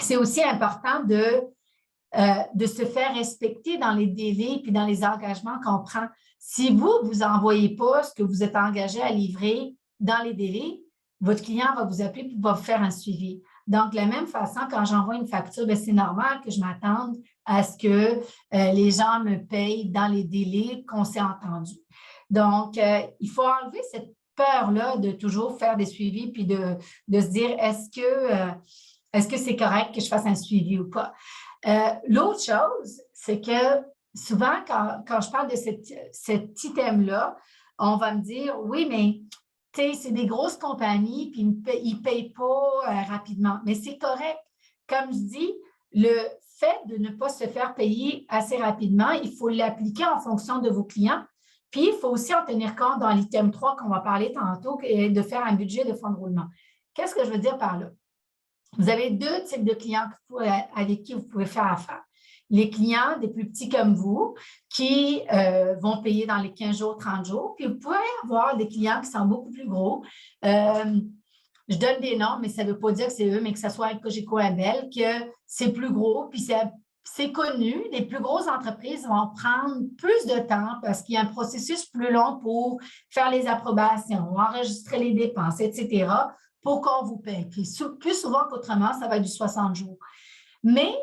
c'est aussi important de se faire respecter dans les délais puis dans les engagements qu'on prend. Si vous n'envoyez pas ce que vous êtes engagé à livrer dans les délais, votre client va vous appeler et va vous faire un suivi. Donc, de la même façon, quand j'envoie une facture, c'est normal que je m'attende à ce que les gens me payent dans les délais qu'on s'est entendu. Donc, il faut enlever cette peur-là de toujours faire des suivis puis de se dire, est-ce que c'est correct que je fasse un suivi ou pas? L'autre chose, c'est que souvent, quand je parle de cet item-là, on va me dire, oui, mais c'est des grosses compagnies, puis ils ne payent pas rapidement. Mais c'est correct. Comme je dis, le fait de ne pas se faire payer assez rapidement, il faut l'appliquer en fonction de vos clients. Puis, il faut aussi en tenir compte dans l'item 3 qu'on va parler tantôt, de faire un budget de fonds de roulement. Qu'est-ce que je veux dire par là? Vous avez 2 types de clients avec qui vous pouvez faire affaire. les clients des plus petits comme vous qui vont payer dans les 15 jours, 30 jours. Puis vous pouvez avoir des clients qui sont beaucoup plus gros. Je donne des noms, mais ça ne veut pas dire que c'est eux, mais que ce soit Cogeco Abel, que c'est plus gros, puis c'est connu. Les plus grosses entreprises vont prendre plus de temps parce qu'il y a un processus plus long pour faire les approbations, enregistrer les dépenses, etc., pour qu'on vous paye. Puis plus souvent qu'autrement, ça va être du 60 jours. Mais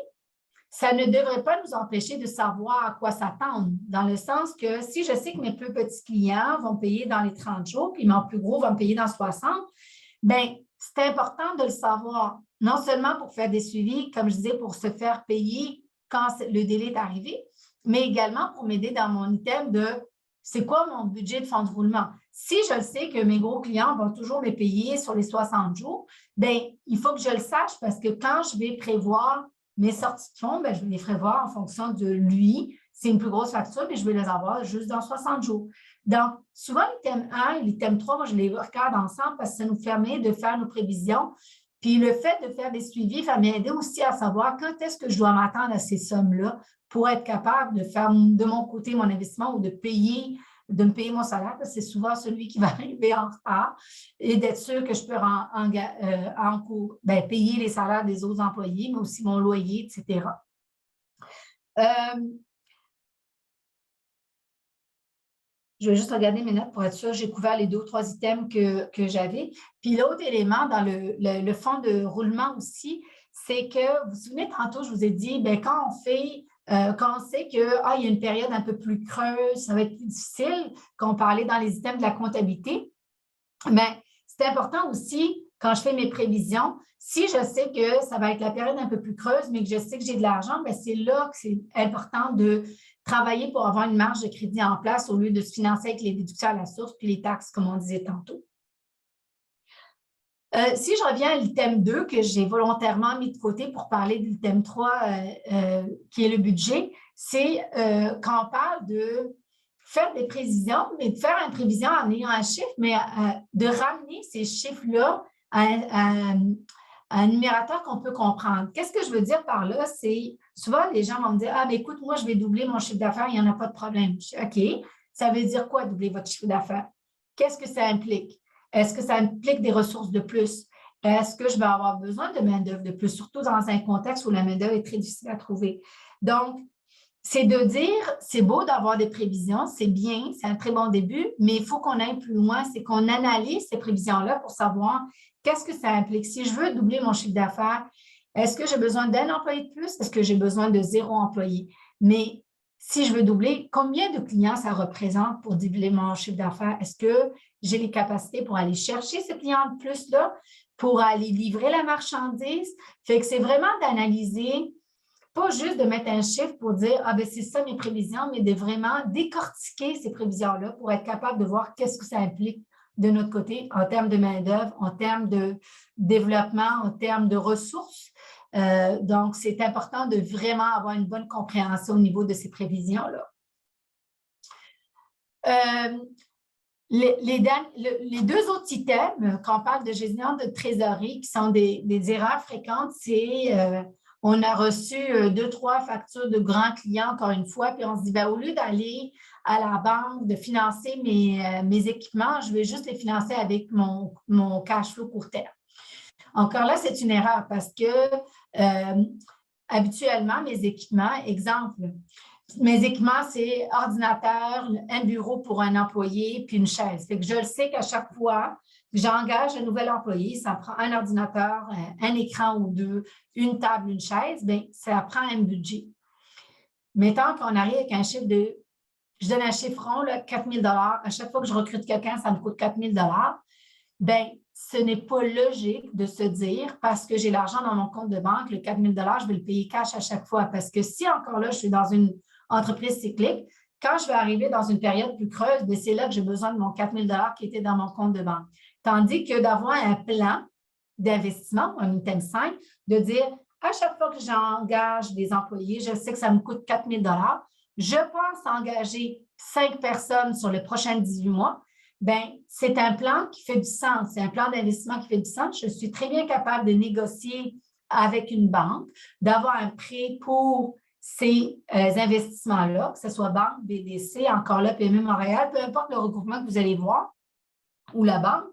ça ne devrait pas nous empêcher de savoir à quoi s'attendre, dans le sens que si je sais que mes plus petits clients vont payer dans les 30 jours, puis mon plus gros va me payer dans 60, bien, c'est important de le savoir, non seulement pour faire des suivis, comme je disais, pour se faire payer quand le délai est arrivé, mais également pour m'aider dans mon item de c'est quoi mon budget de fonds de roulement. Si je le sais que mes gros clients vont toujours me payer sur les 60 jours, bien, il faut que je le sache parce que quand je vais prévoir mes sorties de fonds, bien, je vais les prévoir en fonction de lui. C'est une plus grosse facture, mais je vais les avoir juste dans 60 jours. Donc, souvent, l'item 1 et l'item 3, moi, je les regarde ensemble parce que ça nous permet de faire nos prévisions. Puis le fait de faire des suivis, ça m'aide aussi à savoir quand est-ce que je dois m'attendre à ces sommes-là pour être capable de faire de mon côté mon investissement ou de me payer mon salaire, parce que c'est souvent celui qui va arriver en retard, et d'être sûr que je peux payer les salaires des autres employés, mais aussi mon loyer, etc. Je vais juste regarder mes notes pour être sûre, j'ai couvert les 2 ou 3 items que j'avais. Puis l'autre élément dans le fonds de roulement aussi, c'est que, vous vous souvenez, tantôt, je vous ai dit, bien, quand on sait qu'il y a une période un peu plus creuse, ça va être plus difficile, qu'on parlait dans les items de la comptabilité, bien, c'est important aussi, quand je fais mes prévisions, si je sais que ça va être la période un peu plus creuse, mais que je sais que j'ai de l'argent, bien, c'est là que c'est important de travailler pour avoir une marge de crédit en place au lieu de se financer avec les déductions à la source puis les taxes, comme on disait tantôt. Si je reviens à l'item 2 que j'ai volontairement mis de côté pour parler de l'item 3 qui est le budget, c'est quand on parle de faire des prévisions, mais de faire une prévision en ayant un chiffre, mais de ramener ces chiffres-là à un numérateur qu'on peut comprendre. Qu'est-ce que je veux dire par là? C'est souvent, les gens vont me dire « Ah, mais écoute, moi, je vais doubler mon chiffre d'affaires, il n'y en a pas de problème. » OK, ça veut dire quoi, doubler votre chiffre d'affaires? Qu'est-ce que ça implique? Est-ce que ça implique des ressources de plus? Est-ce que je vais avoir besoin de main-d'œuvre de plus, surtout dans un contexte où la main-d'œuvre est très difficile à trouver? Donc, c'est de dire, c'est beau d'avoir des prévisions, c'est bien, c'est un très bon début, mais il faut qu'on aille plus loin, c'est qu'on analyse ces prévisions-là pour savoir qu'est-ce que ça implique. Si je veux doubler mon chiffre d'affaires, est-ce que j'ai besoin d'un employé de plus? Est-ce que j'ai besoin de 0 employé? Mais si je veux doubler, combien de clients ça représente pour doubler mon chiffre d'affaires? Est-ce que j'ai les capacités pour aller chercher ces clients de plus-là, pour aller livrer la marchandise? Fait que c'est vraiment d'analyser, pas juste de mettre un chiffre pour dire « Ah, bien, c'est ça mes prévisions », mais de vraiment décortiquer ces prévisions-là pour être capable de voir qu'est-ce que ça implique de notre côté en termes de main-d'œuvre, en termes de développement, en termes de ressources. Donc, c'est important de vraiment avoir une bonne compréhension au niveau de ces prévisions-là. Les 2 autres items, quand on parle de gestion de trésorerie, qui sont des erreurs fréquentes, c'est on a reçu 2, 3 factures de grands clients, encore une fois, puis on se dit, bien, au lieu d'aller à la banque, de financer mes équipements, je vais juste les financer avec mon cash flow court terme. Encore là, c'est une erreur parce que habituellement, mes équipements, exemple, mes équipements, c'est ordinateur, un bureau pour un employé, puis une chaise. Fait que je le sais qu'à chaque fois que j'engage un nouvel employé, ça prend un ordinateur, un écran ou 2, une table, une chaise, bien, ça prend un budget. Mettons qu'on arrive avec un chiffre de, je donne un chiffre rond, 4 000 $. À chaque fois que je recrute quelqu'un, ça me coûte 4 000 $. Bien, ce n'est pas logique de se dire, parce que j'ai l'argent dans mon compte de banque, le 4 000 $, je vais le payer cash à chaque fois. Parce que si encore là, je suis dans une entreprise cyclique, quand je vais arriver dans une période plus creuse, c'est là que j'ai besoin de mon 4 000 $ qui était dans mon compte de banque. Tandis que d'avoir un plan d'investissement, un item 5, de dire à chaque fois que j'engage des employés, je sais que ça me coûte 4 000 $, je pense engager 5 personnes sur les prochains 18 mois, bien, c'est un plan qui fait du sens, c'est un plan d'investissement qui fait du sens. Je suis très bien capable de négocier avec une banque, d'avoir un prêt pour ces investissements-là, que ce soit banque, BDC, encore là, PME Montréal, peu importe le regroupement que vous allez voir, ou la banque,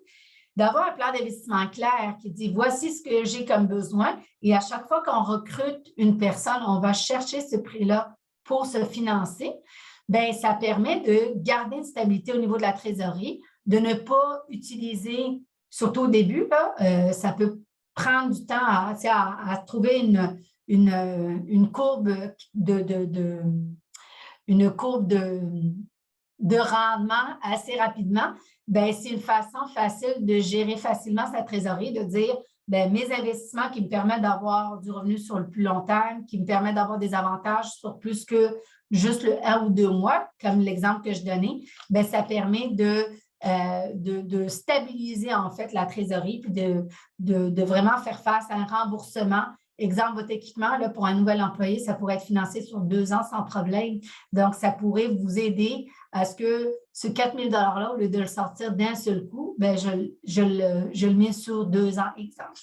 d'avoir un plan d'investissement clair qui dit voici ce que j'ai comme besoin et à chaque fois qu'on recrute une personne, on va chercher ce prix-là pour se financer. Bien, ça permet de garder une stabilité au niveau de la trésorerie, de ne pas utiliser, surtout au début, là, ça peut prendre du temps à trouver une courbe de rendement assez rapidement. Bien, c'est une façon facile de gérer facilement sa trésorerie, de dire bien, mes investissements qui me permettent d'avoir du revenu sur le plus long terme, qui me permettent d'avoir des avantages sur plus que juste le 1 ou 2 mois, comme l'exemple que je donnais, bien, ça permet de stabiliser en fait la trésorerie puis de vraiment faire face à un remboursement. Exemple, votre équipement, là, pour un nouvel employé, ça pourrait être financé sur 2 ans sans problème. Donc, ça pourrait vous aider à ce que ce 4 000 $-là, au lieu de le sortir d'un seul coup, bien, je le mets sur 2 ans, exemple.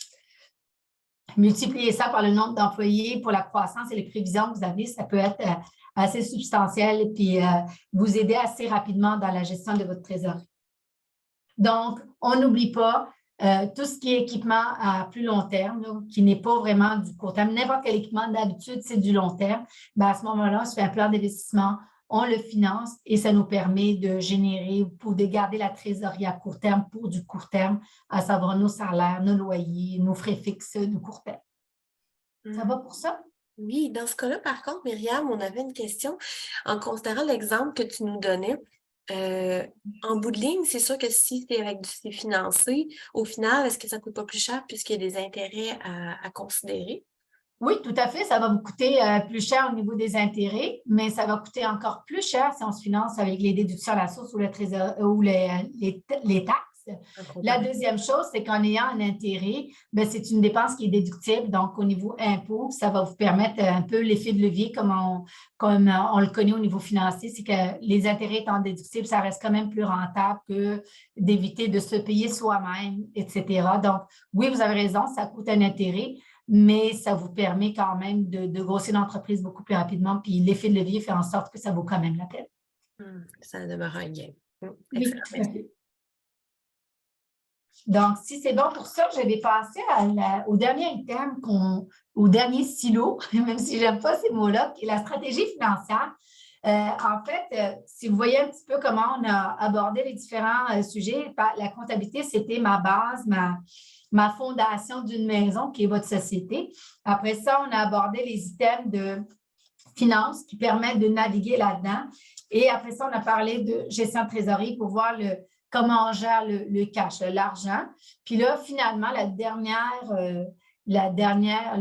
Multiplier ça par le nombre d'employés pour la croissance et les prévisions que vous avez, ça peut être assez substantiel et puis vous aider assez rapidement dans la gestion de votre trésorerie. Donc, on n'oublie pas tout ce qui est équipement à plus long terme, là, qui n'est pas vraiment du court terme. N'importe quel équipement, d'habitude, c'est du long terme. Bien, à ce moment-là, on se fait un plan d'investissement, on le finance et ça nous permet de générer ou de garder la trésorerie à court terme pour du court terme, à savoir nos salaires, nos loyers, nos frais fixes de court terme. Ça va pour ça? Oui, dans ce cas-là, par contre, Myriam, on avait une question. En considérant l'exemple que tu nous donnais, en bout de ligne, c'est sûr que si c'est financé, au final, est-ce que ça ne coûte pas plus cher puisqu'il y a des intérêts à considérer? Oui, tout à fait. Ça va vous coûter plus cher au niveau des intérêts, mais ça va coûter encore plus cher si on se finance avec les déductions à la source ou, ou les taxes. La deuxième chose, c'est qu'en ayant un intérêt, bien, c'est une dépense qui est déductible. Donc, au niveau impôt, ça va vous permettre un peu l'effet de levier comme on le connaît au niveau financier, c'est que les intérêts étant déductibles, ça reste quand même plus rentable que d'éviter de se payer soi-même, etc. Donc, oui, vous avez raison, ça coûte un intérêt, mais ça vous permet quand même de grossir l'entreprise beaucoup plus rapidement. Puis l'effet de levier fait en sorte que ça vaut quand même la peine. Ça demeure un gain. Oui, tout à fait. Donc, si c'est bon pour ça, je vais passer au dernier item, au dernier silo, même si je n'aime pas ces mots-là, qui est la stratégie financière. En fait, si vous voyez un petit peu comment on a abordé les différents sujets, la comptabilité, c'était ma base, ma fondation d'une maison qui est votre société. Après ça, on a abordé les items de finances qui permettent de naviguer là-dedans. Et après ça, on a parlé de gestion de trésorerie pour voir comment on gère le cash, l'argent. Puis là, finalement, le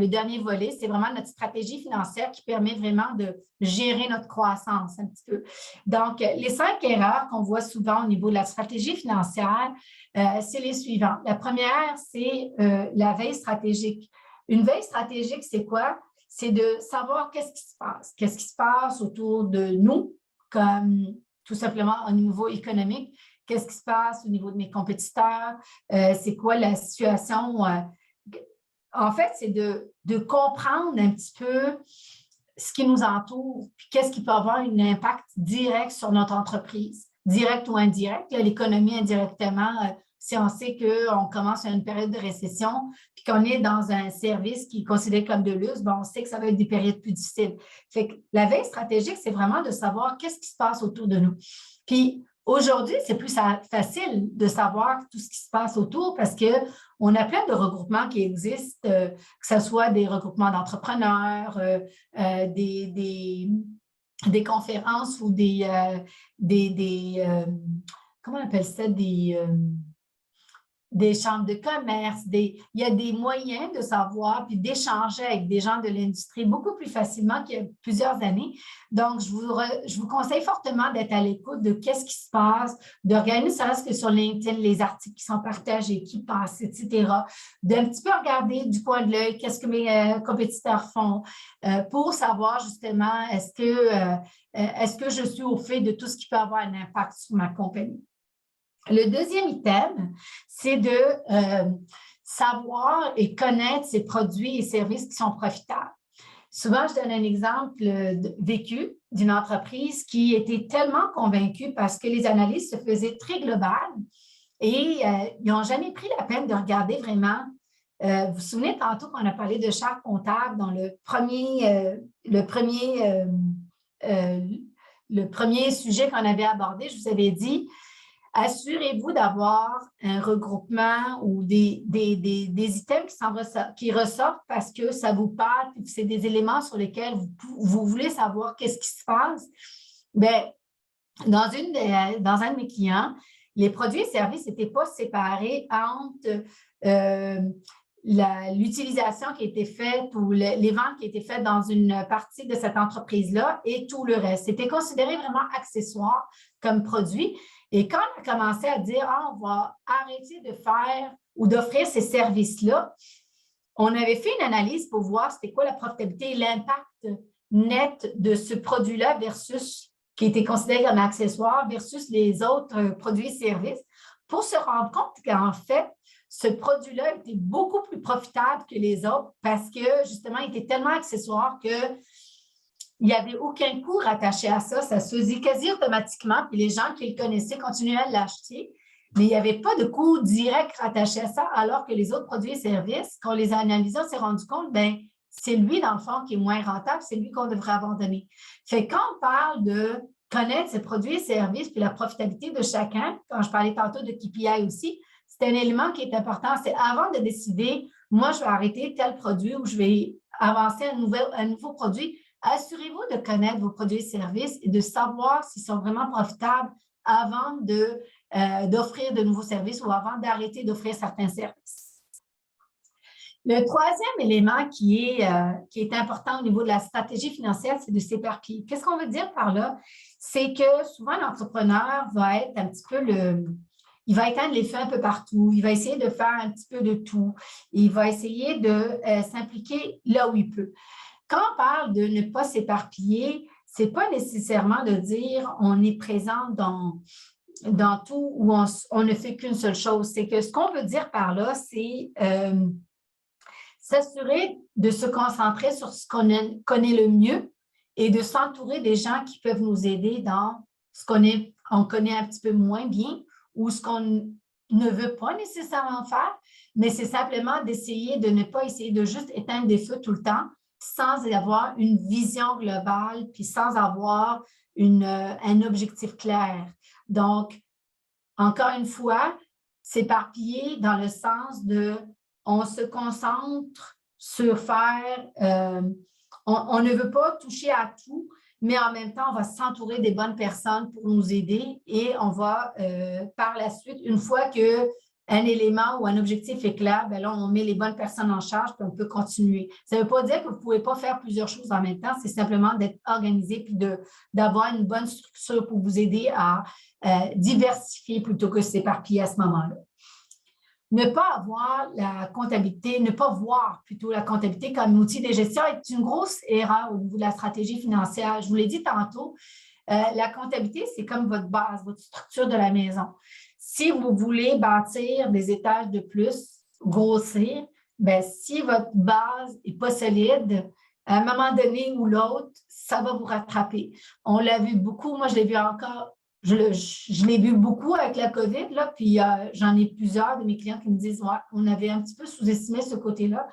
dernier volet, c'est vraiment notre stratégie financière qui permet vraiment de gérer notre croissance un petit peu. Donc, les 5 erreurs qu'on voit souvent au niveau de la stratégie financière, c'est les suivants. La première, c'est la veille stratégique. Une veille stratégique, c'est quoi? C'est de savoir qu'est-ce qui se passe. Qu'est-ce qui se passe autour de nous, comme tout simplement au niveau économique. Qu'est-ce qui se passe au niveau de mes compétiteurs? C'est quoi la situation? En fait, c'est de comprendre un petit peu ce qui nous entoure, puis qu'est-ce qui peut avoir un impact direct sur notre entreprise, direct ou indirect. L'économie indirectement, si on sait qu'on commence une période de récession, puis qu'on est dans un service qui est considéré comme de luxe, on sait que ça va être des périodes plus difficiles. Fait que la veille stratégique, c'est vraiment de savoir qu'est-ce qui se passe autour de nous. Puis, aujourd'hui, c'est plus facile de savoir tout ce qui se passe autour parce qu'on a plein de regroupements qui existent, que ce soit des regroupements d'entrepreneurs, des conférences ou comment on appelle ça, des chambres de commerce, il y a des moyens de savoir puis d'échanger avec des gens de l'industrie beaucoup plus facilement qu'il y a plusieurs années. Donc, je vous conseille fortement d'être à l'écoute de qu'est-ce qui se passe, de regarder, serait-ce que sur LinkedIn, les articles qui sont partagés, qui passent, etc., d'un petit peu regarder du coin de l'œil qu'est-ce que mes compétiteurs font pour savoir justement est-ce que je suis au fait de tout ce qui peut avoir un impact sur ma compagnie. Le deuxième item, c'est de savoir et connaître ces produits et services qui sont profitables. Souvent, je donne un exemple vécu d'une entreprise qui était tellement convaincue parce que les analyses se faisaient très globales et ils n'ont jamais pris la peine de regarder vraiment. Vous vous souvenez tantôt qu'on a parlé de charte comptable dans le premier sujet qu'on avait abordé. Je vous avais dit, assurez-vous d'avoir un regroupement ou des items qui ressortent parce que ça vous parle, puis c'est des éléments sur lesquels vous voulez savoir qu'est-ce qui se passe. Bien, dans un de mes clients, les produits et services n'étaient pas séparés entre l'utilisation qui a été faite ou les ventes qui étaient faites dans une partie de cette entreprise-là et tout le reste. C'était considéré vraiment accessoire comme produit. Et quand on a commencé à dire, on va arrêter de faire ou d'offrir ces services-là, on avait fait une analyse pour voir c'était quoi la profitabilité et l'impact net de ce produit-là versus qui était considéré comme accessoire versus les autres produits et services pour se rendre compte qu'en fait, ce produit-là était beaucoup plus profitable que les autres parce que justement, il était tellement accessoire qu'il n'y avait aucun coût rattaché à ça. Ça se faisait quasi automatiquement. Puis les gens qui le connaissaient continuaient à l'acheter. Mais il n'y avait pas de coût direct rattaché à ça, alors que les autres produits et services, quand on les a analysés, on s'est rendu compte, bien, c'est lui, dans le fond, qui est moins rentable, c'est lui qu'on devrait abandonner. Fait quand on parle de connaître ses produits et services puis la profitabilité de chacun, quand je parlais tantôt de KPI aussi, c'est un élément qui est important. C'est avant de décider, moi, je vais arrêter tel produit ou je vais avancer un nouveau produit, assurez-vous de connaître vos produits et services et de savoir s'ils sont vraiment profitables avant d'offrir de nouveaux services ou avant d'arrêter d'offrir certains services. Le troisième élément qui est important au niveau de la stratégie financière, c'est de s'éparpiller. Qu'est-ce qu'on veut dire par là? C'est que souvent, l'entrepreneur va être un petit peu il va éteindre les feux un peu partout, il va essayer de faire un petit peu de tout, il va essayer de s'impliquer là où il peut. Quand on parle de ne pas s'éparpiller, ce n'est pas nécessairement de dire on est présent dans tout ou on ne fait qu'une seule chose. C'est que ce qu'on veut dire par là, c'est s'assurer de se concentrer sur ce qu'on connaît le mieux et de s'entourer des gens qui peuvent nous aider dans ce qu'on connaît un petit peu moins bien ou ce qu'on ne veut pas nécessairement faire, mais c'est simplement d'essayer de ne pas essayer de juste éteindre des feux tout le temps sans avoir une vision globale puis sans avoir un objectif clair. Donc, encore une fois, s'éparpiller dans le sens de on se concentre sur faire, on ne veut pas toucher à tout, mais en même temps, on va s'entourer des bonnes personnes pour nous aider et on va, par la suite, une fois qu'un élément ou un objectif est clair, bien là, on met les bonnes personnes en charge puis on peut continuer. Ça ne veut pas dire que vous ne pouvez pas faire plusieurs choses en même temps, c'est simplement d'être organisé puis d'avoir une bonne structure pour vous aider à diversifier plutôt que s'éparpiller à ce moment-là. Ne pas avoir la comptabilité, ne pas voir plutôt la comptabilité comme outil de gestion est une grosse erreur au niveau de la stratégie financière. Je vous l'ai dit tantôt, la comptabilité, c'est comme votre base, votre structure de la maison. Si vous voulez bâtir des étages de plus, grossir, bien, si votre base n'est pas solide, à un moment donné ou l'autre, ça va vous rattraper. On l'a vu beaucoup, moi je l'ai vu encore. Je l'ai vu beaucoup avec la COVID, là, puis j'en ai plusieurs de mes clients qui me disent ouais, on avait un petit peu sous-estimé ce côté-là,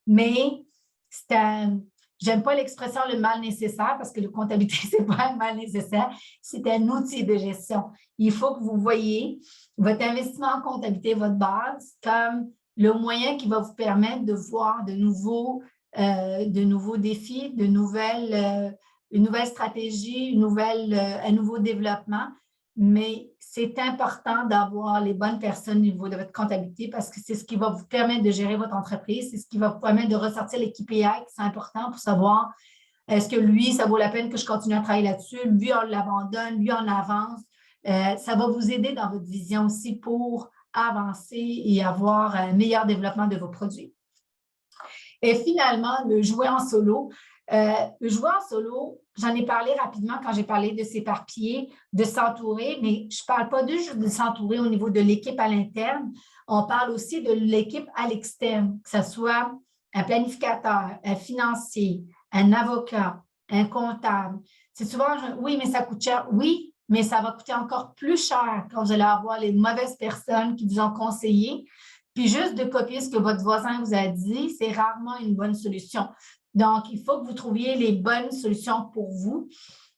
mais j'aime pas l'expression le mal nécessaire parce que la comptabilité, ce n'est pas un mal nécessaire, c'est un outil de gestion. Il faut que vous voyez votre investissement en comptabilité, votre base, comme le moyen qui va vous permettre de voir de nouveaux défis, une nouvelle stratégie, un nouveau développement, mais c'est important d'avoir les bonnes personnes au niveau de votre comptabilité parce que c'est ce qui va vous permettre de gérer votre entreprise, c'est ce qui va vous permettre de ressortir les KPI qui sont importants pour savoir est-ce que lui, ça vaut la peine que je continue à travailler là-dessus, lui, on l'abandonne, lui, on avance. Ça va vous aider dans votre vision aussi pour avancer et avoir un meilleur développement de vos produits. Et finalement, le jouer en solo. Le jouer en solo, j'en ai parlé rapidement quand j'ai parlé de s'éparpiller, de s'entourer, mais je ne parle pas juste de s'entourer au niveau de l'équipe à l'interne, on parle aussi de l'équipe à l'externe, que ce soit un planificateur, un financier, un avocat, un comptable. C'est souvent, oui, mais ça coûte cher. Oui, mais ça va coûter encore plus cher quand vous allez avoir les mauvaises personnes qui vous ont conseillé. Puis juste de copier ce que votre voisin vous a dit, c'est rarement une bonne solution. Donc, il faut que vous trouviez les bonnes solutions pour vous.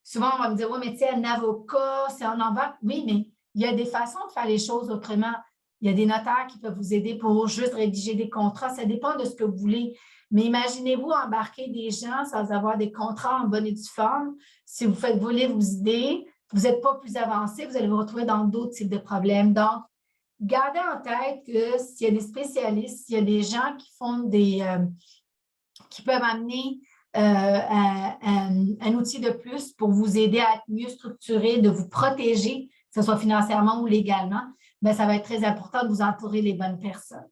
Souvent, on va me dire, oui, mais tu sais, un avocat, c'est en envers. Oui, mais il y a des façons de faire les choses autrement. Il y a des notaires qui peuvent vous aider pour juste rédiger des contrats. Ça dépend de ce que vous voulez. Mais imaginez-vous embarquer des gens sans avoir des contrats en bonne et due forme. Si vous faites voler vos idées, vous n'êtes pas plus avancé, vous allez vous retrouver dans d'autres types de problèmes. Donc, gardez en tête que s'il y a des spécialistes, s'il y a des gens qui font qui peuvent amener un outil de plus pour vous aider à être mieux structuré, de vous protéger, que ce soit financièrement ou légalement, bien, ça va être très important de vous entourer les bonnes personnes.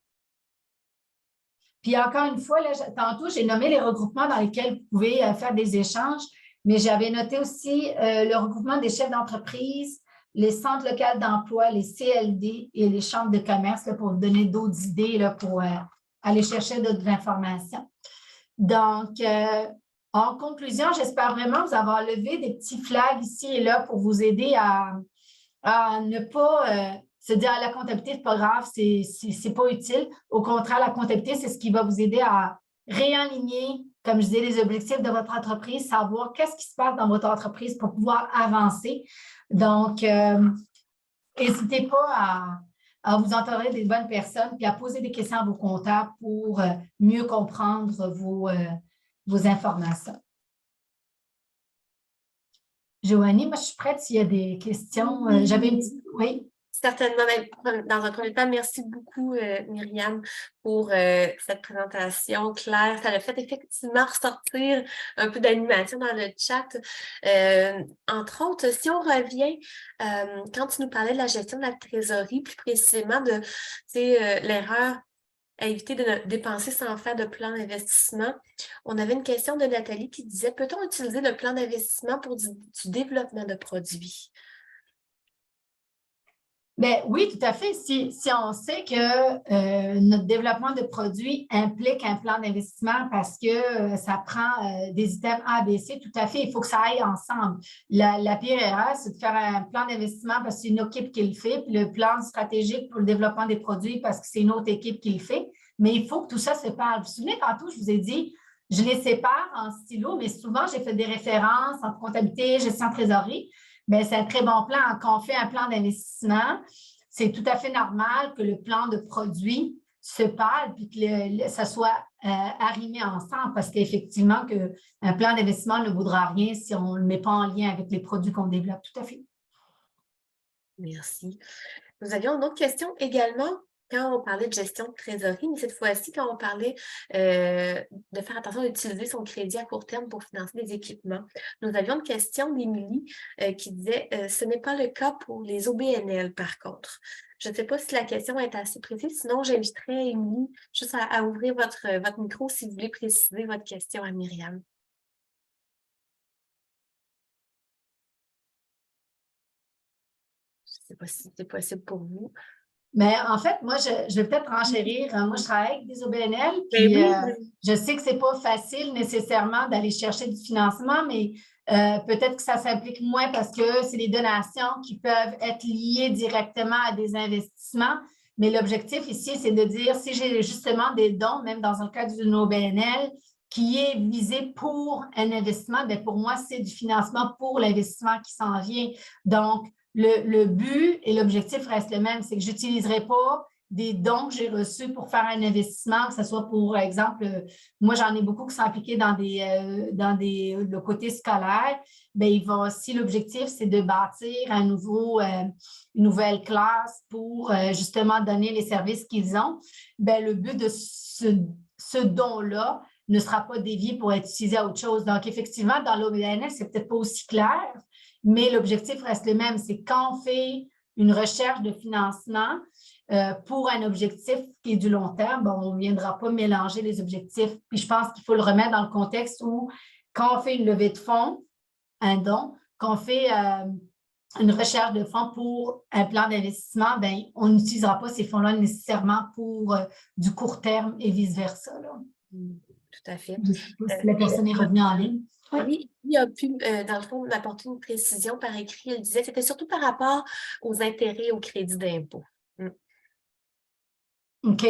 Puis encore une fois, là, tantôt, j'ai nommé les regroupements dans lesquels vous pouvez faire des échanges, mais j'avais noté aussi le regroupement des chefs d'entreprise, les centres locaux d'emploi, les CLD et les chambres de commerce là, pour vous donner d'autres idées, là, pour aller chercher d'autres informations. Donc, en conclusion, j'espère vraiment vous avoir levé des petits flags ici et là pour vous aider à ne pas se dire la comptabilité, c'est pas grave, c'est pas utile. Au contraire, la comptabilité, c'est ce qui va vous aider à réaligner, comme je disais, les objectifs de votre entreprise, savoir qu'est-ce qui se passe dans votre entreprise pour pouvoir avancer. Donc, n'hésitez pas à vous entourer des bonnes personnes puis à poser des questions à vos comptables pour mieux comprendre vos informations. Joanie, moi, je suis prête s'il y a des questions. J'avais une petite... Oui. Certainement. Dans un premier temps, merci beaucoup, Myriam, pour cette présentation claire. Ça a fait effectivement ressortir un peu d'animation dans le chat. Entre autres, si on revient, quand tu nous parlais de la gestion de la trésorerie, plus précisément de l'erreur à éviter de dépenser sans faire de plan d'investissement, on avait une question de Nathalie qui disait, peut-on utiliser le plan d'investissement pour du développement de produits? Bien, oui, tout à fait. Si on sait que notre développement de produits implique un plan d'investissement parce que ça prend des items A, B, C, tout à fait, il faut que ça aille ensemble. La pire erreur, c'est de faire un plan d'investissement parce que c'est une équipe qui le fait, puis le plan stratégique pour le développement des produits parce que c'est une autre équipe qui le fait. Mais il faut que tout ça se parle. Vous vous souvenez, tantôt, je vous ai dit, je les sépare en stylo, mais souvent, j'ai fait des références en comptabilité, gestion de trésorerie. Bien, c'est un très bon plan. Quand on fait un plan d'investissement, c'est tout à fait normal que le plan de produit se parle et que ça soit arrimé ensemble parce qu'effectivement, un plan d'investissement ne vaudra rien si on ne le met pas en lien avec les produits qu'on développe. Tout à fait. Merci. Nous avions une autre question également quand on parlait de gestion de trésorerie, mais cette fois-ci, quand on parlait de faire attention d'utiliser son crédit à court terme pour financer des équipements. Nous avions une question d'Émilie qui disait « Ce n'est pas le cas pour les OBNL, par contre. » Je ne sais pas si la question est assez précise, sinon j'inviterais Émilie juste à ouvrir votre micro si vous voulez préciser votre question à Myriam. Je ne sais pas si c'est possible pour vous. Mais en fait, moi, je vais peut-être renchérir. Moi, je travaille avec des OBNL, puis je sais que ce n'est pas facile nécessairement d'aller chercher du financement, mais peut-être que ça s'implique moins parce que c'est des donations qui peuvent être liées directement à des investissements. Mais l'objectif ici, c'est de dire si j'ai justement des dons, même dans un cas d'une OBNL, qui est visé pour un investissement, bien pour moi, c'est du financement pour l'investissement qui s'en vient. Donc, le but et l'objectif restent le même, c'est que je n'utiliserai pas des dons que j'ai reçus pour faire un investissement, que ce soit pour exemple, moi j'en ai beaucoup qui sont impliqués dans le côté scolaire, bien, si l'objectif c'est de bâtir une nouvelle classe pour justement donner les services qu'ils ont, bien, le but de ce don-là ne sera pas dévié pour être utilisé à autre chose. Donc, effectivement, dans l'OBNL, c'est peut-être pas aussi clair, mais l'objectif reste le même. C'est quand on fait une recherche de financement pour un objectif qui est du long terme, bon, on ne viendra pas mélanger les objectifs. Puis je pense qu'il faut le remettre dans le contexte où quand on fait une levée de fonds, un don, quand on fait une recherche de fonds pour un plan d'investissement, bien, on n'utilisera pas ces fonds-là nécessairement pour du court terme et vice-versa. tout à fait. Je ne sais pas si la personne est revenue en ligne. Oui, il a pu, dans le fond, m'apporter une précision par écrit. Elle disait que c'était surtout par rapport aux intérêts au crédit d'impôt. OK.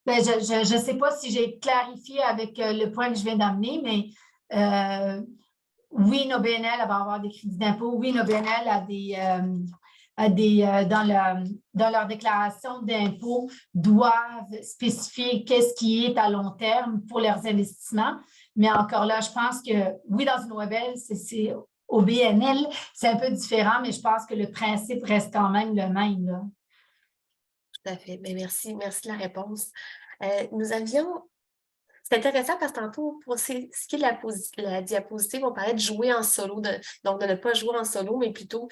Ben, je ne sais pas si j'ai clarifié avec le point que je viens d'amener, mais oui, nos BNL va avoir des crédits d'impôt. Oui, nos BNL dans leur déclaration d'impôt, doivent spécifier qu'est-ce qui est à long terme pour leurs investissements. Mais encore là, je pense que oui, dans une OBL, c'est au BNL, c'est un peu différent, mais je pense que le principe reste quand même le même, là. Tout à fait. Bien, merci de la réponse. Nous avions C'est intéressant parce que tantôt, pour ce qui est de la diapositive, on parlait de jouer en solo, donc de ne pas jouer en solo, mais plutôt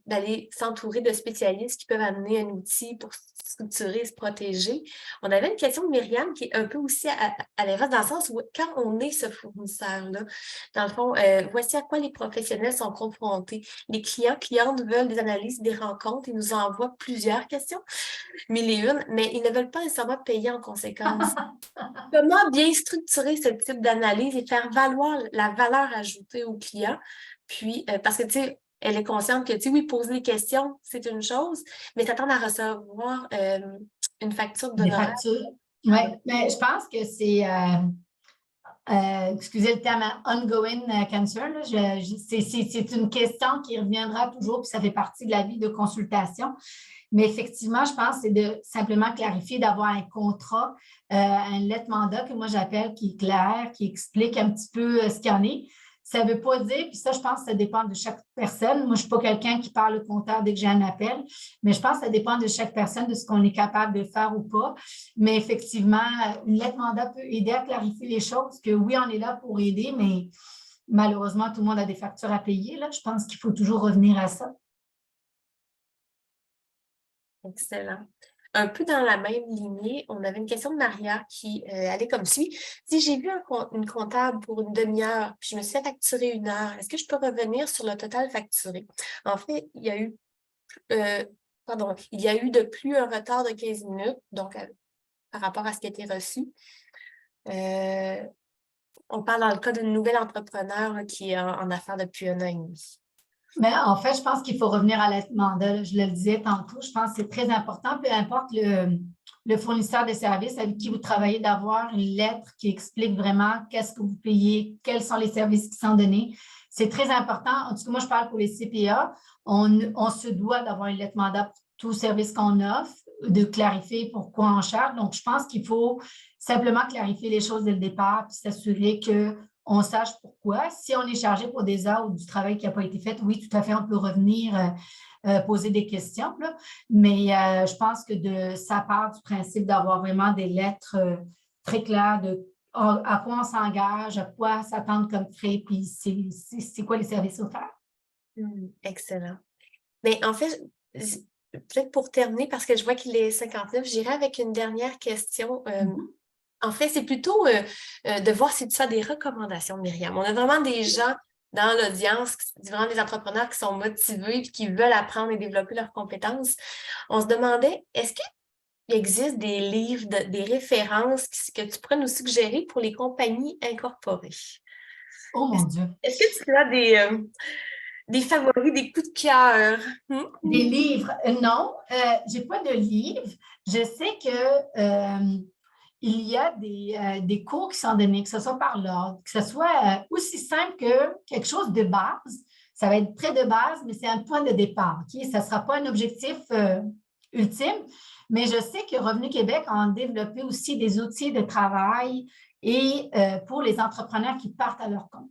d'aller s'entourer de spécialistes qui peuvent amener un outil pour structurer, se protéger. On avait une question de Myriam qui est un peu aussi à l'inverse, dans le sens où quand on est ce fournisseur-là, dans le fond, voici à quoi les professionnels sont confrontés. Les clientes veulent des analyses, des rencontres, ils nous envoient plusieurs questions, mille et une, mais ils ne veulent pas nécessairement payer en conséquence. Comment bien structurer ce type d'analyse et faire valoir la valeur ajoutée au client? Puis, parce que, tu sais, elle est consciente que, tu sais, oui, poser des questions, c'est une chose, mais s'attendre à recevoir une facture Des d'honoraires. factures. Oui, mais je pense que c'est, excusez le terme, ongoing concern. C'est une question qui reviendra toujours, puis ça fait partie de la vie de consultation. Mais effectivement, je pense que c'est de simplement clarifier, d'avoir un contrat, une lettre mandat que moi j'appelle qui est claire, qui explique un petit peu ce qu'il y en est. Ça ne veut pas dire, puis ça, je pense que ça dépend de chaque personne. Moi, je ne suis pas quelqu'un qui parle au compteur dès que j'ai un appel, mais je pense que ça dépend de chaque personne, de ce qu'on est capable de faire ou pas. Mais effectivement, une lettre mandat peut aider à clarifier les choses, que oui, on est là pour aider, mais malheureusement, tout le monde a des factures à payer, là. Je pense qu'il faut toujours revenir à ça. Excellent. Un peu dans la même lignée, on avait une question de Maria qui allait comme suit. Si j'ai vu une comptable pour une demi-heure, puis je me suis fait facturer 1 heure, est-ce que je peux revenir sur le total facturé? En fait, il y a eu de plus un retard de 15 minutes, donc par rapport à ce qui a été reçu. On parle dans le cas d'une nouvelle entrepreneur là, qui est en affaires depuis 1 an et demi. Mais en fait, je pense qu'il faut revenir à la mandat. Je le disais tantôt, je pense que c'est très important, peu importe le fournisseur de services avec qui vous travaillez, d'avoir une lettre qui explique vraiment qu'est-ce que vous payez, quels sont les services qui sont donnés. C'est très important. En tout cas, moi, je parle pour les CPA. On se doit d'avoir une lettre mandat pour tout service qu'on offre, de clarifier pourquoi on charge. Donc, je pense qu'il faut simplement clarifier les choses dès le départ puis s'assurer qu'on sache pourquoi. Si on est chargé pour des heures ou du travail qui n'a pas été fait, oui, tout à fait, on peut revenir poser des questions. Là. Mais je pense que ça part du principe d'avoir vraiment des lettres très claires de à quoi on s'engage, à quoi s'attendre comme frais, puis c'est quoi les services offerts. Excellent. Mais en fait, peut-être pour terminer, parce que je vois qu'il est 59, j'irai avec une dernière question. En fait, c'est plutôt de voir si tu as des recommandations, Myriam. On a vraiment des gens dans l'audience, vraiment des entrepreneurs qui sont motivés et qui veulent apprendre et développer leurs compétences. On se demandait, est-ce qu'il existe des livres, des références que tu pourrais nous suggérer pour les compagnies incorporées? Oh mon Dieu! Est-ce que tu as des favoris, des coups de cœur? Des livres? Non, je n'ai pas de livres. Je sais que il y a des cours qui sont donnés, que ce soit par l'ordre, que ce soit aussi simple que quelque chose de base. Ça va être très de base, mais c'est un point de départ. Okay? Ça ne sera pas un objectif ultime, mais je sais que Revenu Québec a développé aussi des outils de travail et pour les entrepreneurs qui partent à leur compte.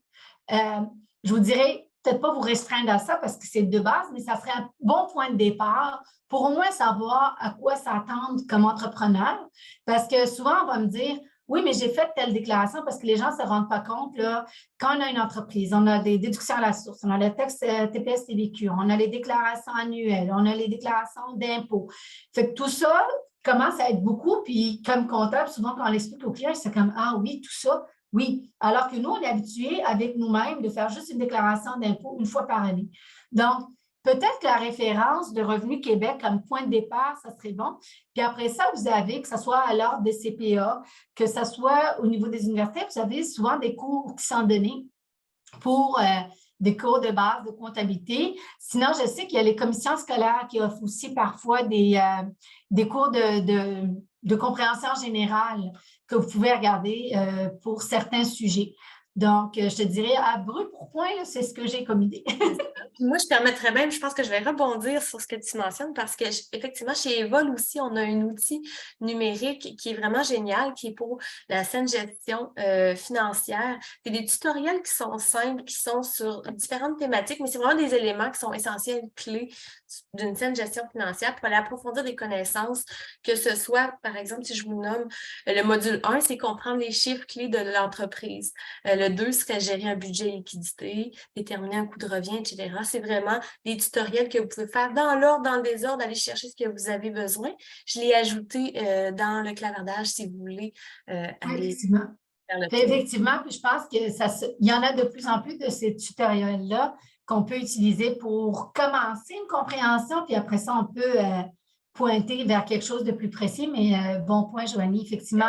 Je vous dirais, peut-être pas vous restreindre à ça parce que c'est de base, mais ça serait un bon point de départ pour au moins savoir à quoi s'attendre comme entrepreneur. Parce que souvent, on va me dire, oui, mais j'ai fait telle déclaration parce que les gens ne se rendent pas compte, là, quand on a une entreprise, on a des déductions à la source, on a le texte TPS TVQ, on a les déclarations annuelles, on a les déclarations d'impôts. Fait que tout ça commence à être beaucoup, puis comme comptable, souvent quand on l'explique aux clients, c'est comme, ah oui, tout ça, oui, alors que nous, on est habitués avec nous-mêmes de faire juste une déclaration d'impôt une fois par année. Donc, peut-être que la référence de Revenu Québec comme point de départ, ça serait bon. Puis après ça, vous avez, que ce soit à l'ordre des CPA, que ce soit au niveau des universités, vous avez souvent des cours qui sont donnés pour des cours de base de comptabilité. Sinon, je sais qu'il y a les commissions scolaires qui offrent aussi parfois des cours de compréhension générale que vous pouvez regarder pour certains sujets. Donc, je te dirais, à brûle pour point, c'est ce que j'ai comme idée. Moi, je permettrais même, je pense que je vais rebondir sur ce que tu mentionnes parce que, effectivement, chez Evol aussi, on a un outil numérique qui est vraiment génial, qui est pour la saine gestion financière. C'est des tutoriels qui sont simples, qui sont sur différentes thématiques, mais c'est vraiment des éléments qui sont essentiels, clés d'une saine gestion financière pour aller approfondir des connaissances, que ce soit, par exemple, si je vous nomme, le module 1, c'est comprendre les chiffres clés de l'entreprise. Le 2 serait gérer un budget et liquidité, déterminer un coût de revient, etc. C'est vraiment des tutoriels que vous pouvez faire dans l'ordre, dans le désordre, aller chercher ce que vous avez besoin. Je l'ai ajouté dans le clavardage si vous voulez aller faire le tour. Effectivement, puis je pense qu'il y en a de plus en plus de ces tutoriels-là qu'on peut utiliser pour commencer une compréhension, puis après ça, on peut pointer vers quelque chose de plus précis. Mais bon point, Joanie, effectivement,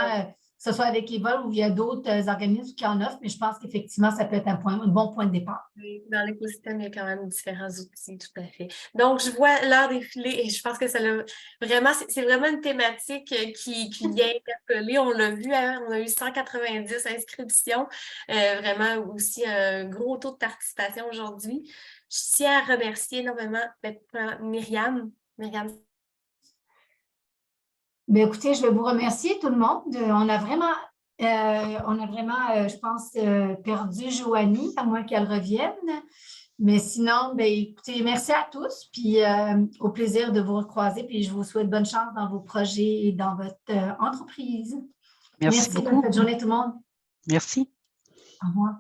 que ce soit avec Evol ou il y a d'autres organismes qui en offrent, mais je pense qu'effectivement, ça peut être un bon point de départ. Oui, dans l'écosystème, il y a quand même différents outils, tout à fait. Donc, je vois l'heure défiler et je pense que c'est vraiment une thématique qui vient interpeller. On l'a vu, hein, on a eu 190 inscriptions, vraiment aussi un gros taux de participation aujourd'hui. Je tiens à remercier énormément Myriam. Bien, écoutez, je vais vous remercier tout le monde. On a vraiment, je pense, perdu Joanie, à moins qu'elle revienne. Mais sinon, bien, écoutez, merci à tous, puis au plaisir de vous recroiser, puis je vous souhaite bonne chance dans vos projets et dans votre entreprise. Merci beaucoup. Bonne journée tout le monde. Merci. Au revoir.